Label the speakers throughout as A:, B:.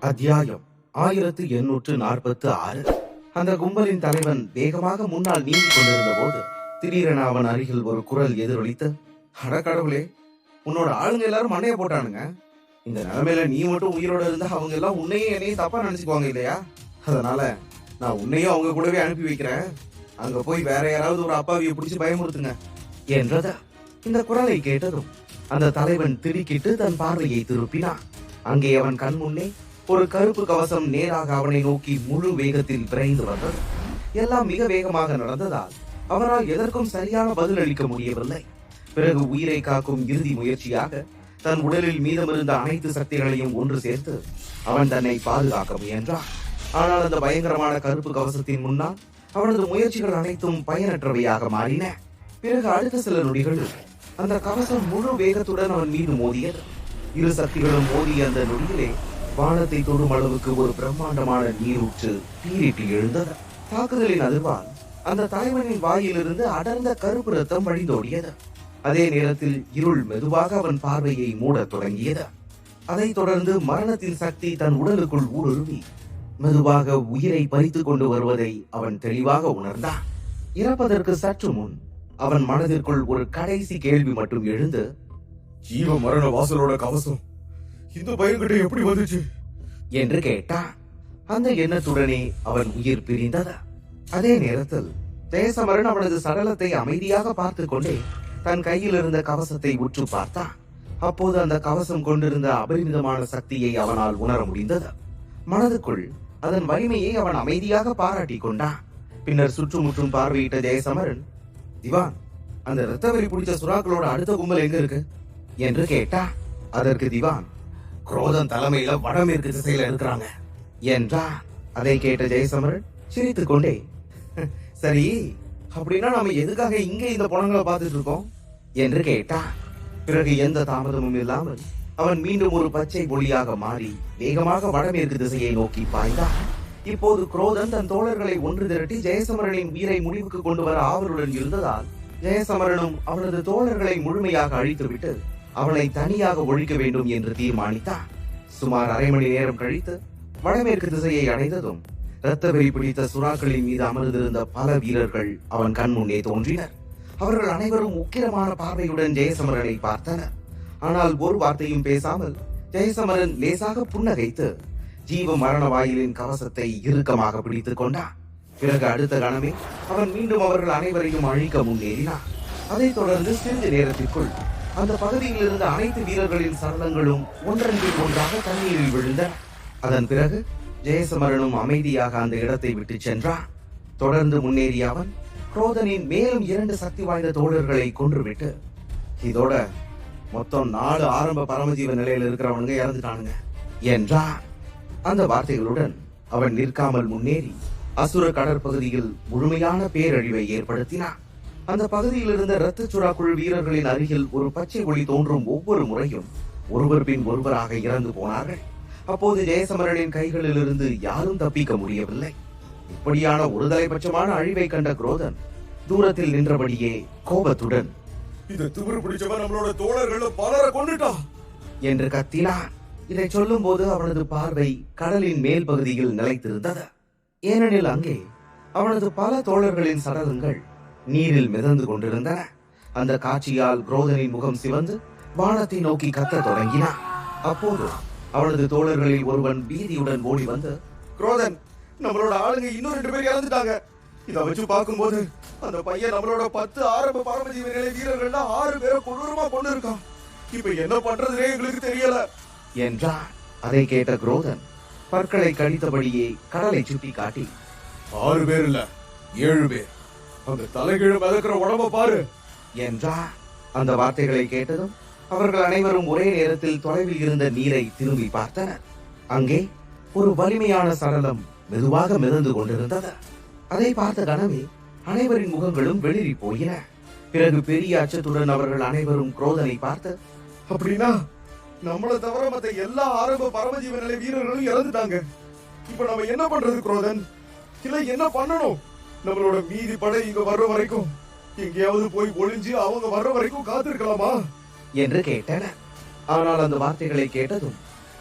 A: அத்தியாயம் 1846. அந்த கும்பலின் தலைவன் வேகமாக முன்னால் நீங்கிக் கொண்டிருந்த போது திடீரென அவன் அருகில் ஒரு குரல் எதிரொலித்து, அடக்கடவுளே, உன்னோட ஆளுங்க எல்லாரும் மண்டைய போட்டானுங்க. இந்த நிலைமையில நீ மட்டும் உயிரோட இருந்தா அவங்க எல்லாம் உன்னையும் என்னையும் தப்பா நினைச்சுக்குவாங்க இல்லையா? அதனால நான் உன்னையும் அவங்க கூடவே அனுப்பி வைக்கிறேன். அங்க போய் வேற யாராவது ஒரு அப்பாவியை பிடிச்சு பயமுறுத்துங்க என்றத. இந்த குரலை கேட்டதும் அந்த தலைவன் திடுக்கிட்டு தன் பார்வையை திருப்பினான். அங்கே அவன் கண் முன்னே ஒரு கருப்பு கவசம் நேராக அவனை நோக்கி முழு வேகத்தில் விரைந்து வந்தது. எல்லாம் மிக வேகமாக நடந்ததால் அவனால் எதற்கும் சரியான பதில் அளிக்க முடியவில்லை. பிறகு உயிரை காக்கும் இறுதி முயற்சியாக தன் உடலில் மீதமிருந்த அனைத்து சக்திகளையும் ஒன்று சேர்த்து அவன் தன்னை பாதுகாக்க முயன்றான். ஆனால் அந்த பயங்கரமான கருப்பு கவசத்தின் முன்னால் அவனது முயற்சிகள் அனைத்தும் பயனற்றவையாக மாறின. பிறகு அடுத்த சில நொடிகளில் அந்த கவசம் முழு வேகத்துடன் அவன் மீது மோதியது. இரு சக்திகளும் மோதிய அந்த நொடியிலே வானத்தை தொடும் அளவுக்கு ஒரு பிரம்மாண்டமான நீரூற்று பீரிட்டு எழுந்தது. தாக்குதலின் அதிர்வால் அந்த தலைவனின் வாயிலிருந்து அடர்ந்த கருப்பு ரத்தம் வழிந்தோடியது. அதே நேரத்தில் இருள் மெதுவாக அவன் பார்வையை மூடத் தொடங்கியது. அதைத் தொடர்ந்து மரணத்தின் சக்தி தன் உடலுக்குள் ஊடுருவி மெதுவாக உயிரை பறித்துக் கொண்டு வருவதை அவன் தெளிவாக உணர்ந்தான். இறப்பதற்கு சற்று முன் அவன் மனதிற்குள் ஒரு கடைசி கேள்வி மட்டும் எழுந்து,
B: ஜீவ மரண வாசலோட கவசம் இந்த பயன்கிட்ட எப்படி வந்துச்சு
A: என்று கேட்டான். அந்த எண்ணத்துடனே அவன் உயிர் பிரிந்தது. அதே நேரத்தில் ஜெயசமரன் அவனது சடலத்தை அமைதியாக பார்த்து கொண்டே தன் கையில் இருந்த கவசத்தை உற்று பார்த்தான். அப்போது அந்த கவசம் கொண்டிருந்த அபரிமிதமான சக்தியை அவனால் உணர முடிந்தது. மனதுக்குள் அதன் வலிமையை அவன் அமைதியாக பாராட்டி கொண்டான். பின்னர் சுற்றுமுற்றும் பார்வையிட்ட ஜெயசமரன், திவான், அந்த இரத்தவெறி பிடிச்ச சுறாக்களோட அடுத்த கும்பல் எங்க இருக்கு என்று கேட்டா. அதற்கு திவான், குரோதன் தலைமையில வடமேற்கு திசையில இருக்கிறாங்க என்றான். அதை கேட்ட ஜெயசமரன் சிரித்துக் கொண்டே, சரி, அப்படின்னா நாம எதுக்காக இங்க இந்த பணங்களை பார்த்துட்டு இருக்கோம் என்று கேட்டான். பிறகு எந்த தாமதமும் இல்லாமல் அவன் மீண்டும் ஒரு பச்சை ஒளியாக மாறி வேகமாக வடமேற்கு திசையை நோக்கி பாய்ந்தான். இப்போது குரோதன் தன் தோழர்களை ஒன்று திரட்டி ஜெயசமரனின் உயிரை முடிவுக்கு கொண்டு வர ஆவலுடன் இருந்ததால் ஜெயசமரனும் அவனது தோழர்களை முழுமையாக அழித்துவிட்டு அவனை தனியாக ஒழிக்க வேண்டும் என்று தீர்மானித்தான். சுமார் அரை மணி நேரம் கழித்து வடமேற்கு திசையை அடைந்ததும் இரத்த வெறி பிடித்த சுறாக்களின் மீது அமர்ந்திருந்த பல வீரர்கள் அவன் கண் முன்னே தோன்றினர். அவர்கள் அனைவரும் உக்கிரமான பார்வையுடன் ஜெயசமரனை பார்த்தனர். ஆனால் ஒரு வார்த்தையும் பேசாமல் ஜெயசமரன் லேசாக புன்னகைத்து ஜீவ மரண வாயிலின் கவசத்தை இறுக்கமாக பிடித்துக் கொண்டான். பிறகு அடுத்த கணமே அவன் மீண்டும் அவர்கள் அனைவரையும் அழிக்க முன்னேறினான். அதைத் தொடர்ந்து சிறிது நேரத்திற்குள் அந்த பகுதியில் இருந்த அனைத்து வீரர்களின் சடலங்களும் ஒன்றன் பின் ஒன்றாக தண்ணீரில் விழுந்தன. அதன் பிறகு ஜெயசமரனும் அமைதியாக அந்த இடத்தை விட்டு சென்றான். தொடர்ந்து முன்னேறிய அவன் குரோதனின் மேலும் 2 சக்தி வாய்ந்த தோழர்களை கொன்றுவிட்டு, இதோட மொத்தம் 4 ஆரம்ப பரமஜீவ நிலையில் இருக்கிறவனுங்க இறந்துட்டானுங்க என்றான். அந்த வார்த்தைகளுடன் அவன் நிற்காமல் முன்னேறி அசுர கடற்பகுதியில் முழுமையான பேரழிவை ஏற்படுத்தினான். அந்த பகுதியில் இருந்த இரத்த சுறா குழு வீரர்களின் அருகில் ஒரு பச்சை ஒளி தோன்றும் ஒவ்வொரு முறையும் ஒருவர் பின் ஒருவராக இறந்து போனார்கள். அப்போது ஜெயசமரனின் கைகளில் இருந்து யாரும் தப்பிக்க முடியவில்லை. இப்படியான ஒரு தலைபட்சமான அழிவை கண்ட குரோதன் தூரத்தில் நின்றபடியே கோபத்துடன்,
B: இந்த திமிரு பிடிச்சவன் நம்மளோட தோழர்கள பலரை கொண்டுட்டான்
A: என்று கத்தினான். இதை சொல்லும் போது அவனது பார்வை கடலின் மேல் பகுதியில் நிலைத்திருந்தது. ஏனெனில் அங்கே அவனது பல தோழர்களின் சடலங்கள் நீரில் மிதந்து கொண்டிருந்தன. அந்த காட்சியால் குரோதனின் முகம் சிவந்து வானத்தை நோக்கி கத்த தொடங்கினான். அப்போது அவனது தோழர்களில் ஒருவன் பீதியுடன் ஓடி வந்து,
B: குரோதன், நம்மளோட ஆளுங்க இன்னும் 2 பேர் இறந்துட்டாங்க. இதை வச்சு பார்க்கும்போது அந்த பையன் நம்மளோட 10 ஆரம்ப பரமஜீவ நிலை வீரர்கள்ல 6 பேரை கொடூரமா கொண்டு இருக்கான். இப்ப என்ன பண்றதுனே எங்களுக்கு தெரியல
A: என்றான். அதை கேட்ட குரோதன் பற்களை கடித்தபடியே கடலை சுட்டி காட்டி,
B: 6 பேர் இல்ல, 7 பேர். அந்த தலைகீழ மிதக்கிற உடம்ப பாரு
A: என்றான். அந்த வார்த்தைகளை கேட்டதும் அவர்கள் அனைவரும் ஒரே நேரத்தில் தொலைவில் இருந்த நீரை திரும்பி பார்த்தனர். அங்கே ஒரு வலிமையான சடலம் மெதுவாக மிதந்து கொண்டிருந்தது. அதை பார்த்த கணமே அனைவரின் முகங்களும் வெளிரி போயின. பிறகு பெரிய அச்சத்துடன் அவர்கள் அனைவரும் குரோதனை பார்த்து,
B: அப்படின்னா நம்மள தவிர மத்த எல்லா ஆரம்ப பரமஜீவ நிலை வீரர்களும் இறந்துட்டாங்க. இப்ப நம்ம என்ன பண்றது குரோதன்? இல்ல என்ன பண்ணணும்? நம்மளோட மீதி படை இங்க வர்ற வரைக்கும் எங்கேயாவது போய் ஒளிஞ்சு அவங்க வர்ற வரைக்கும் காத்திருக்கலாமா
A: என்று கேட்டனர். ஆனால் அந்த வார்த்தைகளை கேட்டதும்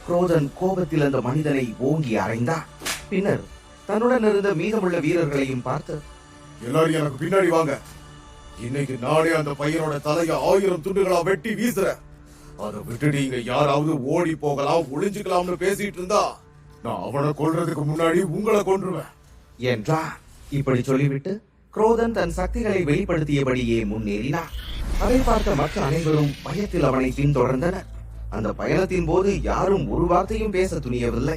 A: குரோதன் கோபத்தில் அந்த மனிதனை ஓங்கி அறைந்தான். பின்னர் தன்னுடன் இருந்த மீதமுள்ள வீரர்களையும் பார்த்து,
B: எல்லாரும் எனக்கு பின்னாடி வாங்க. இன்னைக்கு நானே அந்த பையனோட தலைய 1000 துண்டுகளா வெட்டி வீசுறேன். அதை விட்டுட்டு இங்க யாராவது ஓடி போகலாம், ஒளிஞ்சுக்கலாம்னு பேசிட்டு இருந்தா நான் அவனை கொல்றதுக்கு முன்னாடி உங்களை கொன்றுவேன்
A: என்றான். இப்படி சொல்லிவிட்டு குரோதன் தன் சக்திகளை வெளிப்படுத்தியபடியே முன்னேறினார். அதை பார்த்த மற்ற அனைவரும் பயத்தில் அவனை பின்தொடர்ந்தனர். அந்த பயணத்தின் போது யாரும் ஒரு வார்த்தையும் பேச துணியவில்லை.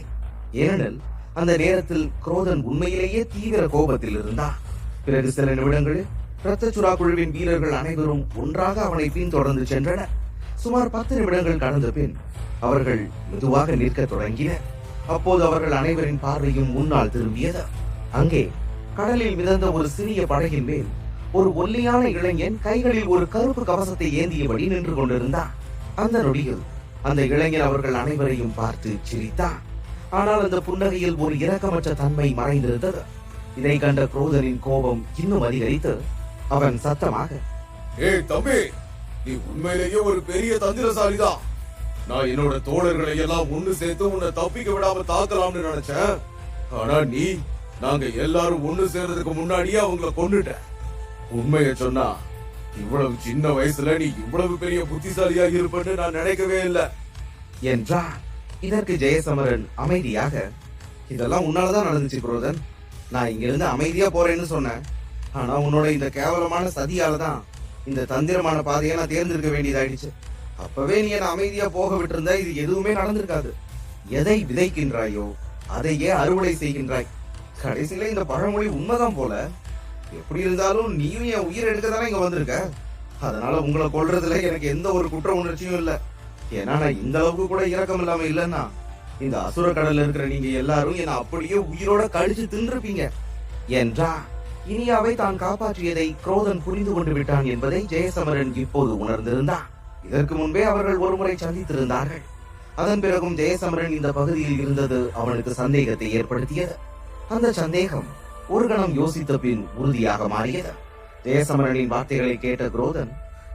A: ஏனெனில் அந்த நேரத்தில் குரோதன் உண்மையிலேயே தீவிர கோபத்தில் இருந்தார். பிறகு சில நிமிடங்களில் இரத்தச்சுறா குழுவின் வீரர்கள் அனைவரும் ஒன்றாக அவனை பின்தொடர்ந்து சென்றனர். சுமார் 10 நிமிடங்கள் கடந்த பின் அவர்கள் மெதுவாக நிற்க தொடங்கினர். அப்போது அவர்கள் அனைவரின் பார்வையும் முன்னால் திரும்பியது. அங்கே கடலில் மிதந்த ஒரு சிறிய படகின் மேல் ஒரு ஒல்லியான இளைஞன் கைகளில் ஒரு கருப்பு கவசத்தை ஏந்தியபடி நின்று கொண்டிருந்தான். அந்த நொடியில் அந்த இளைஞன் அவர்கள் அனைவரையும் பார்த்து சிரித்தான். ஆனால் அந்த புன்னகையில் ஒரு இரக்கமற்ற தன்மை மறைந்திருந்தது. இதை கண்ட குரோதனின் கோபம் இன்னும் அதிகரித்து அவன் சத்தமாக,
B: ஏய் தம்பி, நீ உண்மையிலேயே ஒரு பெரிய தந்திரசாலிதான். நான் என்னோட தோழர்களை எல்லாம் ஒண்ணு சேர்த்து உன்னை தப்பிக்க விடாம தாக்கலாம்னு நினைச்சேன். ஆனா நீ நாங்க எல்லாரும் ஒண்ணு சேர்றதுக்கு முன்னாடியே அவங்கள கொன்னுட்ட. உண்மையை சொன்னா இவ்வளவு சின்ன வயசுல நீ இவ்வளவு பெரிய புத்திசாலியா இருப்பன்னு நான் நினைக்கவே இல்லை
A: என்றான். இதற்கு ஜெயசமரன் அமைதியாக, இதெல்லாம் உன்னாலதான் நடந்துச்சு குரோதன். நான் இங்கிருந்து அமைதியா போறேன்னு சொன்னேன். ஆனா உன்னோட இந்த கேவலமான சதியாலதான் இந்த தந்திரமான பாதையை நான் தேர்ந்தெடுக்க வேண்டியதாயிடுச்சு. அப்பவே நீ என்ன அமைதியா போக விட்டிருந்தா இது எதுவுமே நடந்திருக்காது. எதை விதைக்கின்றாயோ அதையே அறுவடை செய்கின்றாய். கடைசியில இந்த பழமொழி உண்மைதான் போல. எப்படி இருந்தாலும் நீயும் என் உயிரை எடுக்கதானே இங்க வந்திருக்க. அதனால உங்களை கொல்றதுல எனக்கு எந்த ஒரு குற்ற உணர்ச்சியும் இல்லை. ஏன்னா நான் இந்த அளவுக்கு கூட இரக்கம் இல்லாம இல்லைன்னா இந்த அசுர கடல்ல இருக்கிற நீங்க எல்லாரும் என்ன அப்படியே உயிரோட கழிச்சு தின்றுப்பீங்க என்றா. இனியாவை தான் காப்பாற்றியதை குரோதன் புரிந்து கொண்டு விட்டான் என்பதை ஜெயசமரன் இப்போது உணர்ந்திருந்தான். இதற்கு முன்பே அவர்கள் ஒருமுறை சந்தித்திருந்தார்கள். அதன் பிறகும் ஜெயசமரன் இந்த பகுதியில் இருந்தது அவனுக்கு சந்தேகத்தை ஏற்படுத்தியது. அந்த சந்தேகம் ஒரு கணம் யோசித்த பின் உறுதியாக மாறியது. ஜெயசமரனின் வார்த்தைகளை கேட்ட குரோதன்,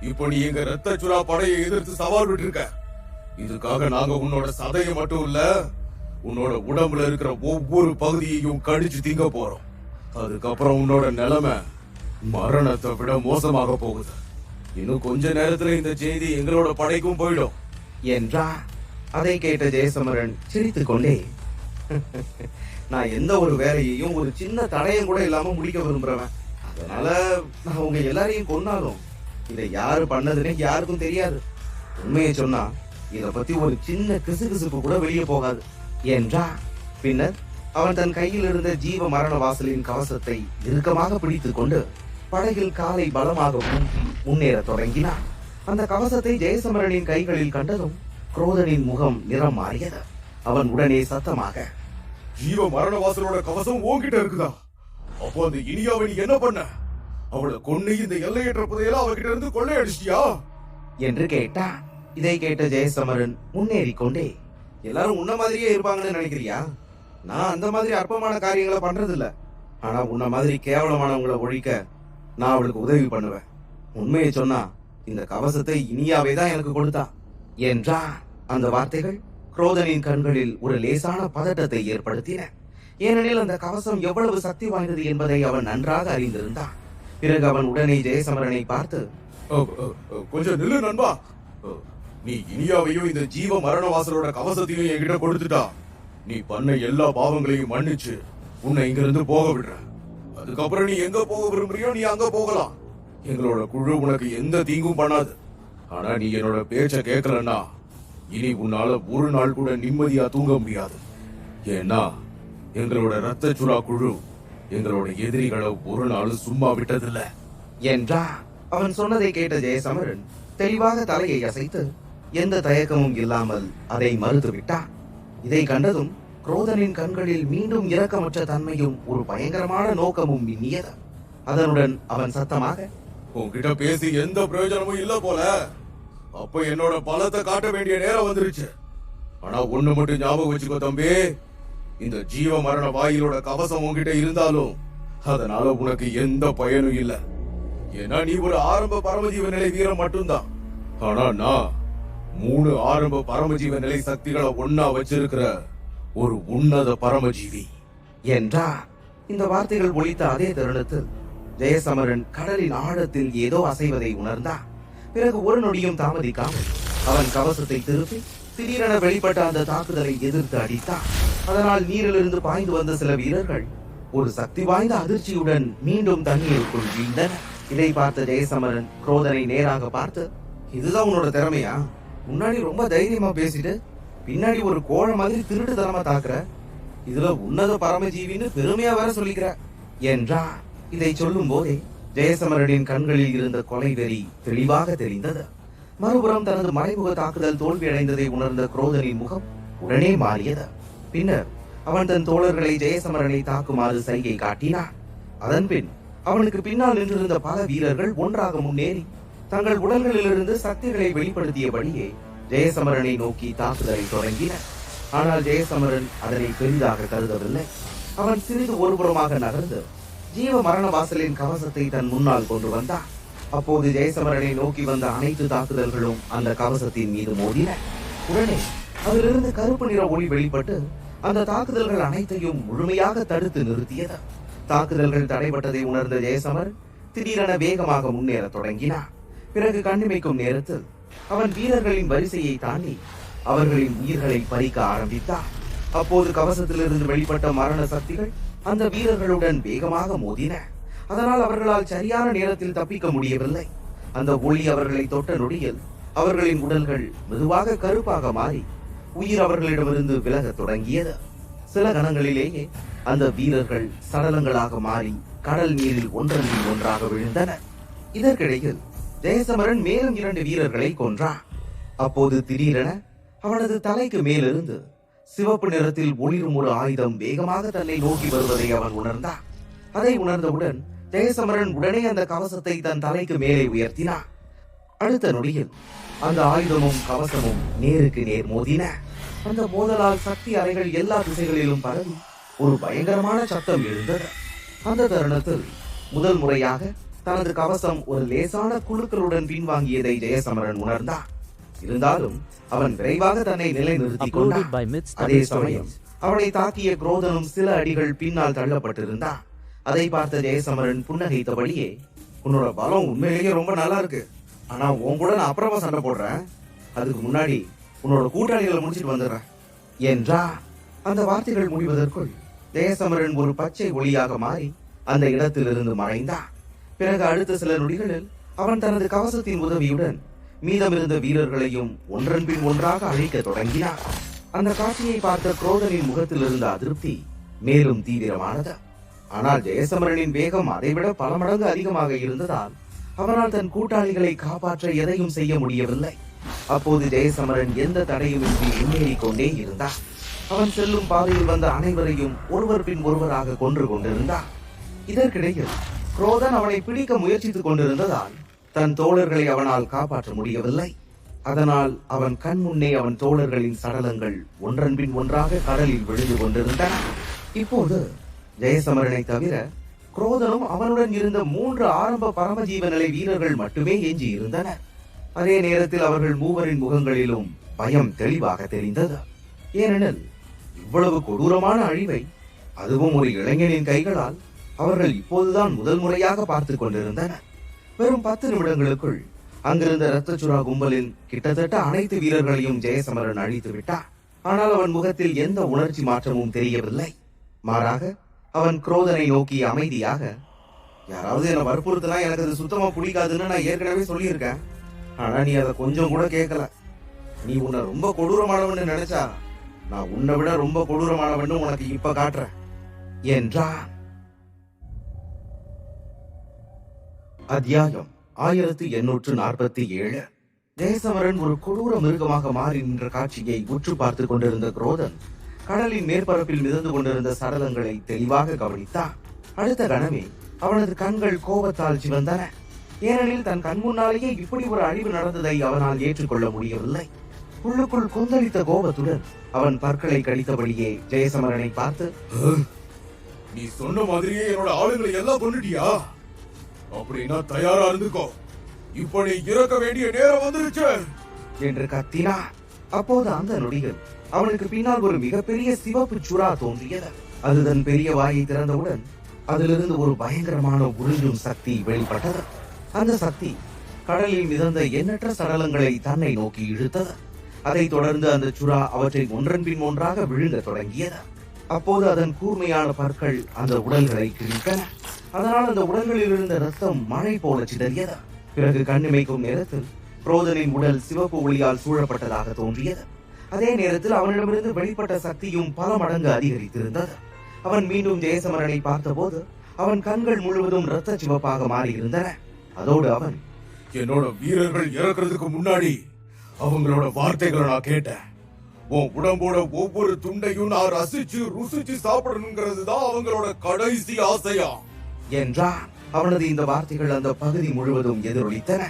B: இப்போ நீ எங்க இரத்தச்சுறா படையை எதிர்த்து சவால் விட்டுருக்க. இதுக்காக நாங்க உன்னோட சதையை மட்டும் இல்ல, உன்னோட உடம்புல இருக்கிற ஒவ்வொரு பகுதியையும் கடிச்சு திங்க போறோம். அதுக்கப்புறம் உன்னோட நிலைமை மரணத்தை விட மோசமாக போகுது. இன்னும் கொஞ்ச நேரத்துல இந்த செய்தி எங்களோட படைக்கும் போயிடும்
A: என்றார். அதை கேட்ட ஜெயசமரன் சிரித்துக் கொண்டே, நான் எந்த ஒரு வேலையையும் ஒரு சின்ன தடயம் கூட இல்லாம முடிக்க விரும்புறவன். அதனால நான் உங்க எல்லாரையும் கொன்னாலும் இதை யாரு பண்ணதுன்னு யாருக்கும் தெரியாது. உண்மையை சொன்னா இத பத்தி ஒரு சின்ன கிசுகிசுப்பு கூட வெளியே போகாது என்றார். பின்னர் அவன் தன் கையில் இருந்த ஜீவ மரண வாசலின் கவசத்தை இறுக்கமாக பிடித்துக் கொண்டு படகில் காலை பலமாக ஊன்றி முன்னேற தொடங்கினான். அந்த கவசத்தை ஜெயசமரனின் கைகளில் கண்டதும் குரோதனின் முகம் நிறம் மாறியது. அவன் உடனே சத்தமாக,
B: ஜீவ மரண வாசலோட கவசம் உன்கிட்ட இருக்குதா? அப்போ அந்த இனியாவை நீ என்ன பண்ண? அவளை கொண்டு இந்த எல்லையற்ற புதையல அவகிட்ட இருந்து கொள்ளையடிச்சிட்டியா
A: என்று கேட்டான். இதை கேட்ட ஜெயசமரன் முன்னேறி கொண்டே, எல்லாரும் உன்ன மாதிரியே இருப்பாங்கன்னு நினைக்கிறியா? நான் அந்த மாதிரி அற்பமான காரியங்களை பண்றது இல்ல. ஆனா உன்ன மாதிரி கேவலமானவங்களை ஒழிக்க நான் அவளுக்கு உதவி பண்ணுவேன். உண்மையை சொன்னா இந்த கவசத்தை இனியாவே தான் எனக்கு கொடுத்தா என்றா. அந்த வார்த்தைகள் குரோதனின் கண்களில் ஒரு லேசான பதட்டத்தை ஏற்படுத்தின. ஏனெனில் அந்த கவசம் எவ்வளவு சக்தி வாய்ந்தது என்பதை அவன் நன்றாக அறிந்திருந்தான். பிறகு அவன் உடனே ஜெயசமரனை பார்த்து,
B: கொஞ்சம் நில்லு நண்பா. நீ இனியாவையும் இந்த ஜீவ மரண வாசலோட கவசத்தையும் என்கிட்ட கொடுத்துட்டா நீ பண்ண எல்லா பாவங்களையும் மன்னிச்சு உன்னை இங்க இருந்து போக விடுற. அதுக்கப்புறம் நீ எங்க போக விரும்புறியோ நீ அங்க போகலாம். எங்களோட குழு உனக்கு எந்த தீங்கும் பண்ணாது. ஆனா நீ என்னோட பேச்ச கேட்கலன்னா இனி உன்னால ஒரு நாள் கூட நிம்மதியா தூங்க முடியாது. ஏன்னா எங்களோட இரத்தச்சுறா குழு எங்களோட எதிரிகளை ஒரு நாள் சும்மா விட்டதில்ல
A: என்றா. அவன் சொன்னதை கேட்ட ஜெயசமரன் தெளிவாக தலையை அசைத்து எந்த தயக்கமும் இல்லாமல் அதை மறுத்து விட்டான். இதை கண்டதும் குரோதனின் கண்களில் மீண்டும் இரக்கமற்ற தன்மையும் ஒரு பயங்கரமான நோக்கமும் மின்னியது. அதனுடன் அவன் சத்தமாக,
B: உன்கிட்ட பேசி எந்த பிரயோஜனமும் இல்ல போல. அப்ப என்னோட பலத்தை காட்ட வேண்டிய நேரம் வந்துருச்சு. ஆனா ஒண்ணு மட்டும் ஞாபகம் வச்சுக்கோ தம்பி, இந்த ஜீவ மரண வாயிலோட கவசம் உன்கிட்ட இருந்தாலும் அதனால உனக்கு எந்த பயனும் இல்ல. ஏன்னா நீ ஒரு ஆரம்ப பரமஜீவ நிலை வீரன் மட்டும்தான். ஆனா நான் 3 ஆரம்ப பரமஜீவ நிலை சக்திகளை ஒன்னா வச்சிருக்கிற ஒரு உன்னத பரமஜீவி
A: என்றார். இந்த வார்த்தைகள் ஒலித்த அதே தருணத்தில் ஜெயசமரன் கடலின் ஆழத்தில் ஏதோ அசைவதை உணர்ந்தார். பிறகு ஒரு நொடியும் தாமதிக்காமல் அவன் கவசத்தை திருப்பி திடீரென வெளிப்பட்ட அந்த தாக்குதலை எதிர்த்து அடித்தான். அதனால் நீரிலிருந்து பாய்ந்து வந்த சில வீரர்கள் ஒரு சக்தி வாய்ந்த அதிர்ச்சியுடன் மீண்டும் தண்ணீருக்குள் வீழ்ந்தனர். இதை பார்த்த ஜெயசமரன் குரோதனை நேராக பார்த்து, இதுதான் உன்னோட திறமையா? முன்னாடி ரொம்ப தைரியமா பேசிட்டு பின்னாடி ஒரு கோழை மாதிரி திருட்டுத்தனமா தாக்குற, இதுல உன்னத பரமஜீவின்னு பெருமையா வேற சொல்லிக்கிற என்றார். இதை சொல்லும் போதே ஜெயசமரனின் கண்களில் இருந்த கொலை வெறி தெளிவாக தெரிந்தது. மறுபுறம் தனது மறைமுக தாக்குதல் தோல்வியடைந்ததை உணர்ந்த குரோதனின் முகம் உடனே மாறியது. பின்னர் அவன் தன் தோழர்களை ஜெயசமரனை தாக்குமாறு சைகை காட்டினான். அதன்பின் அவனுக்கு பின்னால் நின்றிருந்த பல வீரர்கள் ஒன்றாக முன்னேறி தங்கள் உடல்களிலிருந்து சக்திகளை வெளிப்படுத்தியபடியே ஜெயசமரனை நோக்கி தாக்குதலை தொடங்கினர். ஆனால் ஜெயசமரன் அதனை பெரிதாக கருதவில்லை. அவன் சிறிது ஒருபுறமாக நகர்ந்து ஜீவ மரண வாசலின் கவசத்தை தன் முன்னால் கொண்டு வந்தான். அப்போது ஜெயசமரனை நோக்கி வந்த அனைத்து தாக்குதல்களும் அந்த கவசத்தின் மீது மோதின. உடனே அதிலிருந்து கருப்பு நிற ஒளி வெளிப்பட்டு அந்த தாக்குதல்கள் அனைத்தையும் முழுமையாக தடுத்து நிறுத்தியது. தாக்குதல்கள் தடைபட்டதை உணர்ந்த ஜெயசமரன் திடீரென வேகமாக முன்னேற தொடங்கினார். பிறகு கண்ணிமைக்கும் நேரத்தில் அவன் வீரர்களின் வரிசையை தாண்டி அவர்களின் உயிர்களை பறிக்க ஆரம்பித்தார். அப்போது கவசத்திலிருந்து வெளிப்பட்ட மரண சக்திகள் அந்த வீரர்களுடன் வேகமாக மோதின. அதனால் அவர்களால் சரியான நேரத்தில் தப்பிக்க முடியவில்லை. அந்த ஒளி அவர்களை தொட்ட நொடியில் அவர்களின் உடல்கள் மெதுவாக கருப்பாக மாறி உயிர் அவர்களிடமிருந்து விலகத் தொடங்கியது. சில கணங்களிலேயே அந்த வீரர்கள் சடலங்களாக மாறி கடல் நீரில் ஒன்றன் பின் ஒன்றாக விழுந்தனர். இதற்கிடையில் ஜெயசமரன் மேலும் 2 வீரர்களை கொன்றான். அப்போது திடீரென அவனது தலைக்கு மேலிருந்து சிவப்பு நிறத்தில் ஒளிரும் ஒரு ஆயுதம் வேகமாக தன்னை நோக்கி வருவதை அவன் உணர்ந்தான். அதை உணர்ந்தவுடன் ஜெயசமரன் உடனே அந்த கவசத்தை தன் தலைக்கு மேலே உயர்த்தினான். அடுத்த நொடியில் அந்த ஆயுதமும் கவசமும் நேருக்கு நேர் மோதின. அந்த மோதலால் சக்தி அலைகள் எல்லா திசைகளிலும் பரவி ஒரு பயங்கரமான சத்தம் எழுந்தது. அந்த தருணத்தில் முதல் முறையாக தனது கவசம் ஒரு லேசான குழுக்களுடன் பின்வாங்கியதை ஜெயசமரன் உணர்ந்தான். இருந்தாலும் அவன் விரைவாக தன்னை நிலைநிறுத்திக் கொண்டான். அதே சமயம் அவனை தாக்கிய குரோதனும் சில அடிகள் பின்னால் தள்ளப்பட்டிருந்தான். அதை பார்த்த ஜெயசமரன் புன்னகைத்தபடியே, உன்னோட பலம் உண்மையிலேயே ரொம்ப நல்லா இருக்கு. ஆனா உன் கூட நான் அப்புறமா சண்டை போடுறேன். அதுக்கு முன்னாடி உன்னோட கூட்டாளிகளை முடிச்சிட்டு வந்துடுறேன் என்றார். அந்த வார்த்தைகள் முடிவதற்குள் ஜெயசமரன் ஒரு பச்சை ஒளியாக மாறி அந்த இடத்திலிருந்து மறைந்தான். பிறகு அடுத்த சில நொடிகளில் அவன் தனது கவசத்தின் உதவியுடன் மீதமிருந்த வீரர்களையும் ஒன்றன் பின் ஒன்றாக அழைக்க தொடங்கினான். அந்த காட்சியை பார்த்த குரோதனின் முகத்தில் இருந்த அதிருப்தி மேலும் தீவிரமானது. ஆனால் ஜெயசமரனின் வேகம் அதைவிட பல மடங்கு அதிகமாக இருந்ததால் அவனால் தன் கூட்டாளிகளை காப்பாற்ற எதையும் செய்ய முடியவில்லை. அப்போது ஜெயசமரன் எந்த தடையுமின்றி முன்னேறி கொண்டே இருந்தான். அவன் செல்லும் பாதையில் வந்த அனைவரையும் ஒருவர் பின் ஒருவராக கொன்று கொண்டிருந்தான். இதற்கிடையில் குரோதன் அவனை பிடிக்க முயற்சித்துக் கொண்டிருந்ததால் தன் தோழர்களை அவனால் காப்பாற்ற முடியவில்லை. அதனால் அவன் கண் முன்னே அவன் தோழர்களின் சடலங்கள் ஒன்றன் பின் ஒன்றாக கடலில் விழுந்து கொண்டிருந்தன. இப்போது ஜெயசமரனை தவிர குரோதனும் அவனுடன் இருந்த 3 ஆரம்ப பரமஜீவ நிலை வீரர்கள் மட்டுமே எஞ்சி இருந்தனர். அதே நேரத்தில் அவர்கள் மூவரின் முகங்களிலும் பயம் தெளிவாக தெரிந்தது. ஏனெனில் இவ்வளவு கொடூரமான அழிவை, அதுவும் ஒரு இளைஞனின் கைகளால், அவர்கள் இப்போதுதான் முதல் முறையாக பார்த்து கொண்டிருந்தனர். வெறும் 10 நிமிடங்களுக்குள் அங்கிருந்த இரத்தச்சுரா கும்பலின் கிட்டத்தட்ட அனைத்து வீரர்களையும் ஜெயசமரன் அழித்து விட்டார். ஆனால் அவன் முகத்தில் எந்த உணர்ச்சி மாற்றமும் தெரியவில்லை. மாறாக அவன் குரோதனை நோக்கி அமைதியாக, யாராவது என்னை வற்புறுத்தினா எனக்கு அது சுத்தமா பிடிக்காதுன்னு நான் ஏற்கனவே சொல்லியிருக்கேன். ஆனா நீ அதை கொஞ்சம் கூட கேட்கல. நீ உன்னை ரொம்ப கொடூரமானவன்னு நினைச்சா நான் உன்னை விட ரொம்ப கொடூரமானவன்னு உனக்கு இப்ப காட்டுறேன் என்றான். அத்தியாயம் 1847. ஜெயசமரன் ஒரு கொடூர மிருகமாக மாறி நின்ற காட்சியை உற்று பார்த்து கொண்டிருந்த குரோதன் கடலின் மேற்பரப்பில் மிதந்து கொண்டிருந்த சடலங்களை தெளிவாக கவனித்தான். அடுத்த கணமே அவனது கண்கள் கோபத்தால் சிவந்தன. ஏனெனில் தன் கண் முன்னாலேயே இப்படி ஒரு அழிவு நடந்ததை அவனால் ஏற்றுக்கொள்ள முடியவில்லை. உள்ளுக்குள் கொந்தளித்த கோபத்துடன் அவன் பற்களை கடித்தபடியே ஜெயசமரனை பார்த்து,
B: நீ சொன்ன மாதிரியே என்னோட ஆளுங்களை எல்லாம் கொன்னுட்டியா? அப்படின்னா தயாரா இருந்துக்கோ, இப்ப நீ இறக்க வேண்டிய நேரம் வந்துருச்சு
A: என்று கத்தினான். அப்போது அந்த நொடியில் அவனுக்கு பின்னால் ஒரு மிகப்பெரிய சிவப்பு சுறா தோன்றியது. அது தன் பெரிய வாயை திறந்தவுடன் அதிலிருந்து ஒரு பயங்கரமான உறிஞ்சும் சக்தி வெளிப்பட்டது. அந்த சக்தி கடலில் மிதந்த எண்ணற்ற சடலங்களை தன்னை நோக்கி இழுத்தது. அதைத் தொடர்ந்து அந்த சுறா அவற்றை ஒன்றன் பின் ஒன்றாக விழுங்க தொடங்கியது. அப்போது அதன் கூர்மையான பற்கள் அந்த உடல்களை கிழித்தன. அதனால் அந்த உடல்களில் இருந்த ரத்தம் மழை போல சிதறியது. பிறகு கண்ணிமைக்கும் நேரத்தில் குரோதனின் உடல் சிவப்பு ஒளியால் சூழப்பட்டதாக தோன்றியது. அதே நேரத்தில் அவனிடமிருந்து வெளிப்பட்ட சக்தியும் பல மடங்கு அதிகரித்திருந்தது. அவன் மீண்டும் ஜெயசமரனை பார்த்தபோது அவன் கண்கள் முழுவதும் இரத்த சிவப்பாக மாறியிருந்தன. அதோடு அவன்,
B: என்னோட வீரர்கள் இறக்குறதுக்கு முன்னாடி அவங்களோட வார்த்தைகளை நான் கேட்டேன். உன் உடம்போட ஒவ்வொரு துண்டையும் நான் ரசிச்சு ருசிச்சு சாப்பிடணுங்கிறது தான் அவங்களோட கடைசி ஆசையா
A: என்றான். அவனது இந்த வார்த்தைகள் அந்த பகுதி முழுவதும் எதிரொலித்தன.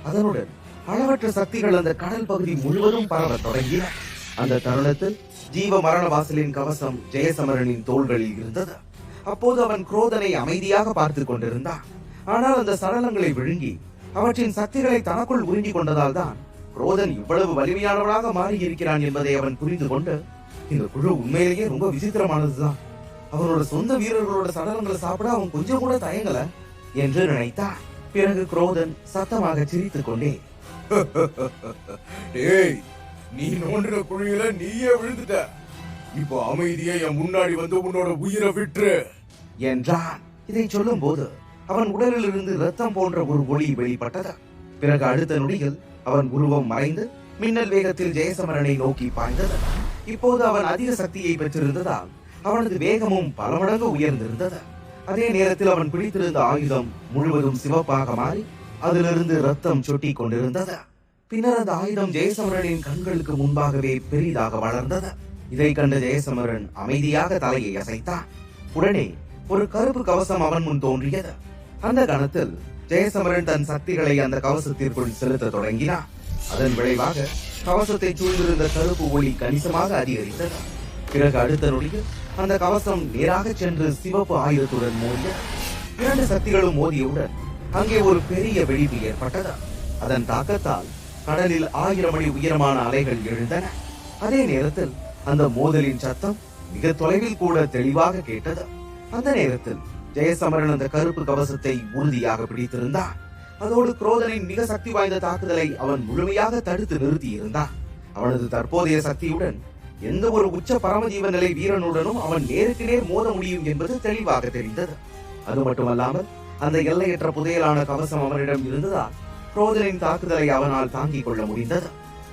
A: அதனுடன் அளவற்ற சக்திகள் அந்த கடல் பகுதி முழுவதும் பரவத் தொடங்கின. அந்த தருணத்தில் ஜீவ மரண வாசலின் கவசம் ஜெயசமரனின் தோள்களில் இருந்தது. அப்போது அவன் குரோதனை அமைதியாக பார்த்து கொண்டிருந்தான். ஆனால் அந்த சடலங்களை விழுங்கி அவற்றின் சக்திகளை தனக்குள் உறிஞ்சி கொண்டதால் தான் குரோதன் இவ்வளவு வலிமையானவனாக மாறி இருக்கிறான் என்பதை அவன் புரிந்து கொண்டு, இந்த குழு உண்மையிலேயே ரொம்ப விசித்திரமானதுதான். அவனோட சொந்த வீரர்களோட சடலங்களை சாப்பிட அவன் கொஞ்சம் கூட தயங்கல என்று நினைத்தான். பிறகு குரோதன் சத்தமாக சிரித்துக் கொண்டே,
B: டேய், நீ நோண்டின குழியில நீயே விழுந்துட்ட. இப்போ அமைதியா என் முன்னாடி வந்து உன்னோட உயிரை விட்டுரு
A: என்றான். இதை சொல்லும் போது அவன் உடலில் இருந்து ரத்தம் போன்ற ஒரு ஒளி வெளிப்பட்டது. பிறகு அடுத்த நொடியில் அவன் உருவம் மறைந்து மின்னல் வேகத்தில் ஜெயசமரனை நோக்கி பாய்ந்தது. இப்போது அவன் அதிக சக்தியை பெற்றிருந்ததால் அவனது வேகமும் பல மடங்கு உயர்ந்திருந்தது. அதே நேரத்தில் அவன் பிடித்திருந்த ஆயுதம் முழுவதும் சிவப்பாக மாறி அதிலிருந்து ரத்தம் சொட்டி கொண்டிருந்தது. பின்னர் அந்த ஆயுதம் ஜெயசமரனின் கண்களுக்கு முன்பாகவே பெரிதாக வளர்ந்தது. இதை கண்ட ஜெயசமரன் அமைதியாக தலையை அசைத்தான். உடனே ஒரு கருப்பு கவசம் அவன் முன் தோன்றியது. அந்த கணத்தில் ஜெயசமரன் தன் சக்திகளை அந்த கவசத்திற்குள் செலுத்த தொடங்கினான். அதன் விளைவாக கவசத்தை சூழ்ந்திருந்த கருப்பு ஒளி கணிசமாக அதிகரித்தது. பிறகு அடுத்த நொடியில் அந்த கவசம் நேராக சென்று சிவப்பு ஆயுதத்துடன் மோதியது. இரண்டு சக்திகளும் மோதியவுடன் அங்கே ஒரு பெரிய வெடிப்பு ஏற்பட்டது. அதன் தாக்கத்தால் கடலில் 1000 அடி உயரமான அலைகள் எழுந்தன. அதே நேரத்தில் அந்த மோதலின் சத்தம் மிக தொலைவில் கூட தெளிவாக கேட்டது. அந்த நேரத்தில் ஜெயசமரன் அந்த கருப்பு கவசத்தை உறுதியாக பிடித்திருந்தான். அதோடு குரோதனின் மிக சக்தி வாய்ந்த தாக்குதலை அவன் முழுமையாக தடுத்து நிறுத்தி இருந்தான். அவனது தற்போதைய சக்தியுடன் எந்த ஒரு உச்ச பரமஜீவ நிலை வீரனுடனும் அவன் நேருக்கு நேர் மோத முடியும் என்பது தெளிவாக தெரிந்தது. அது மட்டுமல்லாமல் அந்த எல்லையற்ற புதையலான கவசம் அவனிடம் இருந்ததால் குரோதனின் தாக்குதலை அவனால் தாங்கிக் கொள்ள முடிந்தது.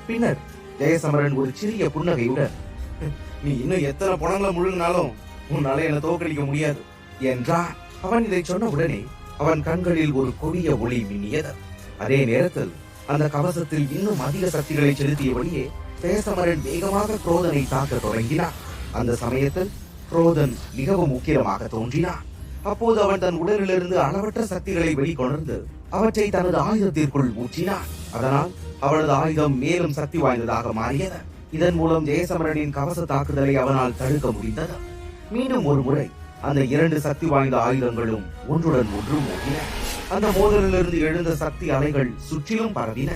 A: பின்னர் ஜெயசமரன் ஒரு சிறிய புன்னகையுடன், நீ இன்னும் எத்தனை பணங்களை முழுங்கினாலும் உன்னால என்ன தோற்கடிக்க முடியாது என்றான். அவன் இதை சொன்ன உடனே அவன் கண்களில் ஒரு கொடிய ஒளி மின்னியது. அதே நேரத்தில் அந்த கவசத்தில் இன்னும் அதிக சக்திகளை செலுத்தியபடியே ஜெயசமரன் வேகமாக குரோதனை தாக்க தொடங்கினான். அந்த சமயத்தில் குரோதன் மிகவும் உக்கிரமாக தோன்றினான். அப்போது அவன் தன் உடலிலிருந்து அளவற்ற சக்திகளை வெளிக்கொணர்ந்து அவற்றை தனது ஆயுதத்திற்குள் ஊற்றினான். அதனால் அவனது ஆயுதம் மேலும் சக்தி வாய்ந்ததாக மாறியது. இதன் மூலம் ஜெயசமரனின் கவச தாக்குதலை அவனால் தடுக்க முடிந்தது. மீண்டும் ஒரு முறை அந்த இரண்டு சக்தி வாய்ந்த ஆயுதங்களும் ஒன்றுடன் ஒன்று மோதின. அந்த மோதலிலிருந்து எழுந்த சக்தி அலைகள் சுற்றிலும் பரவின.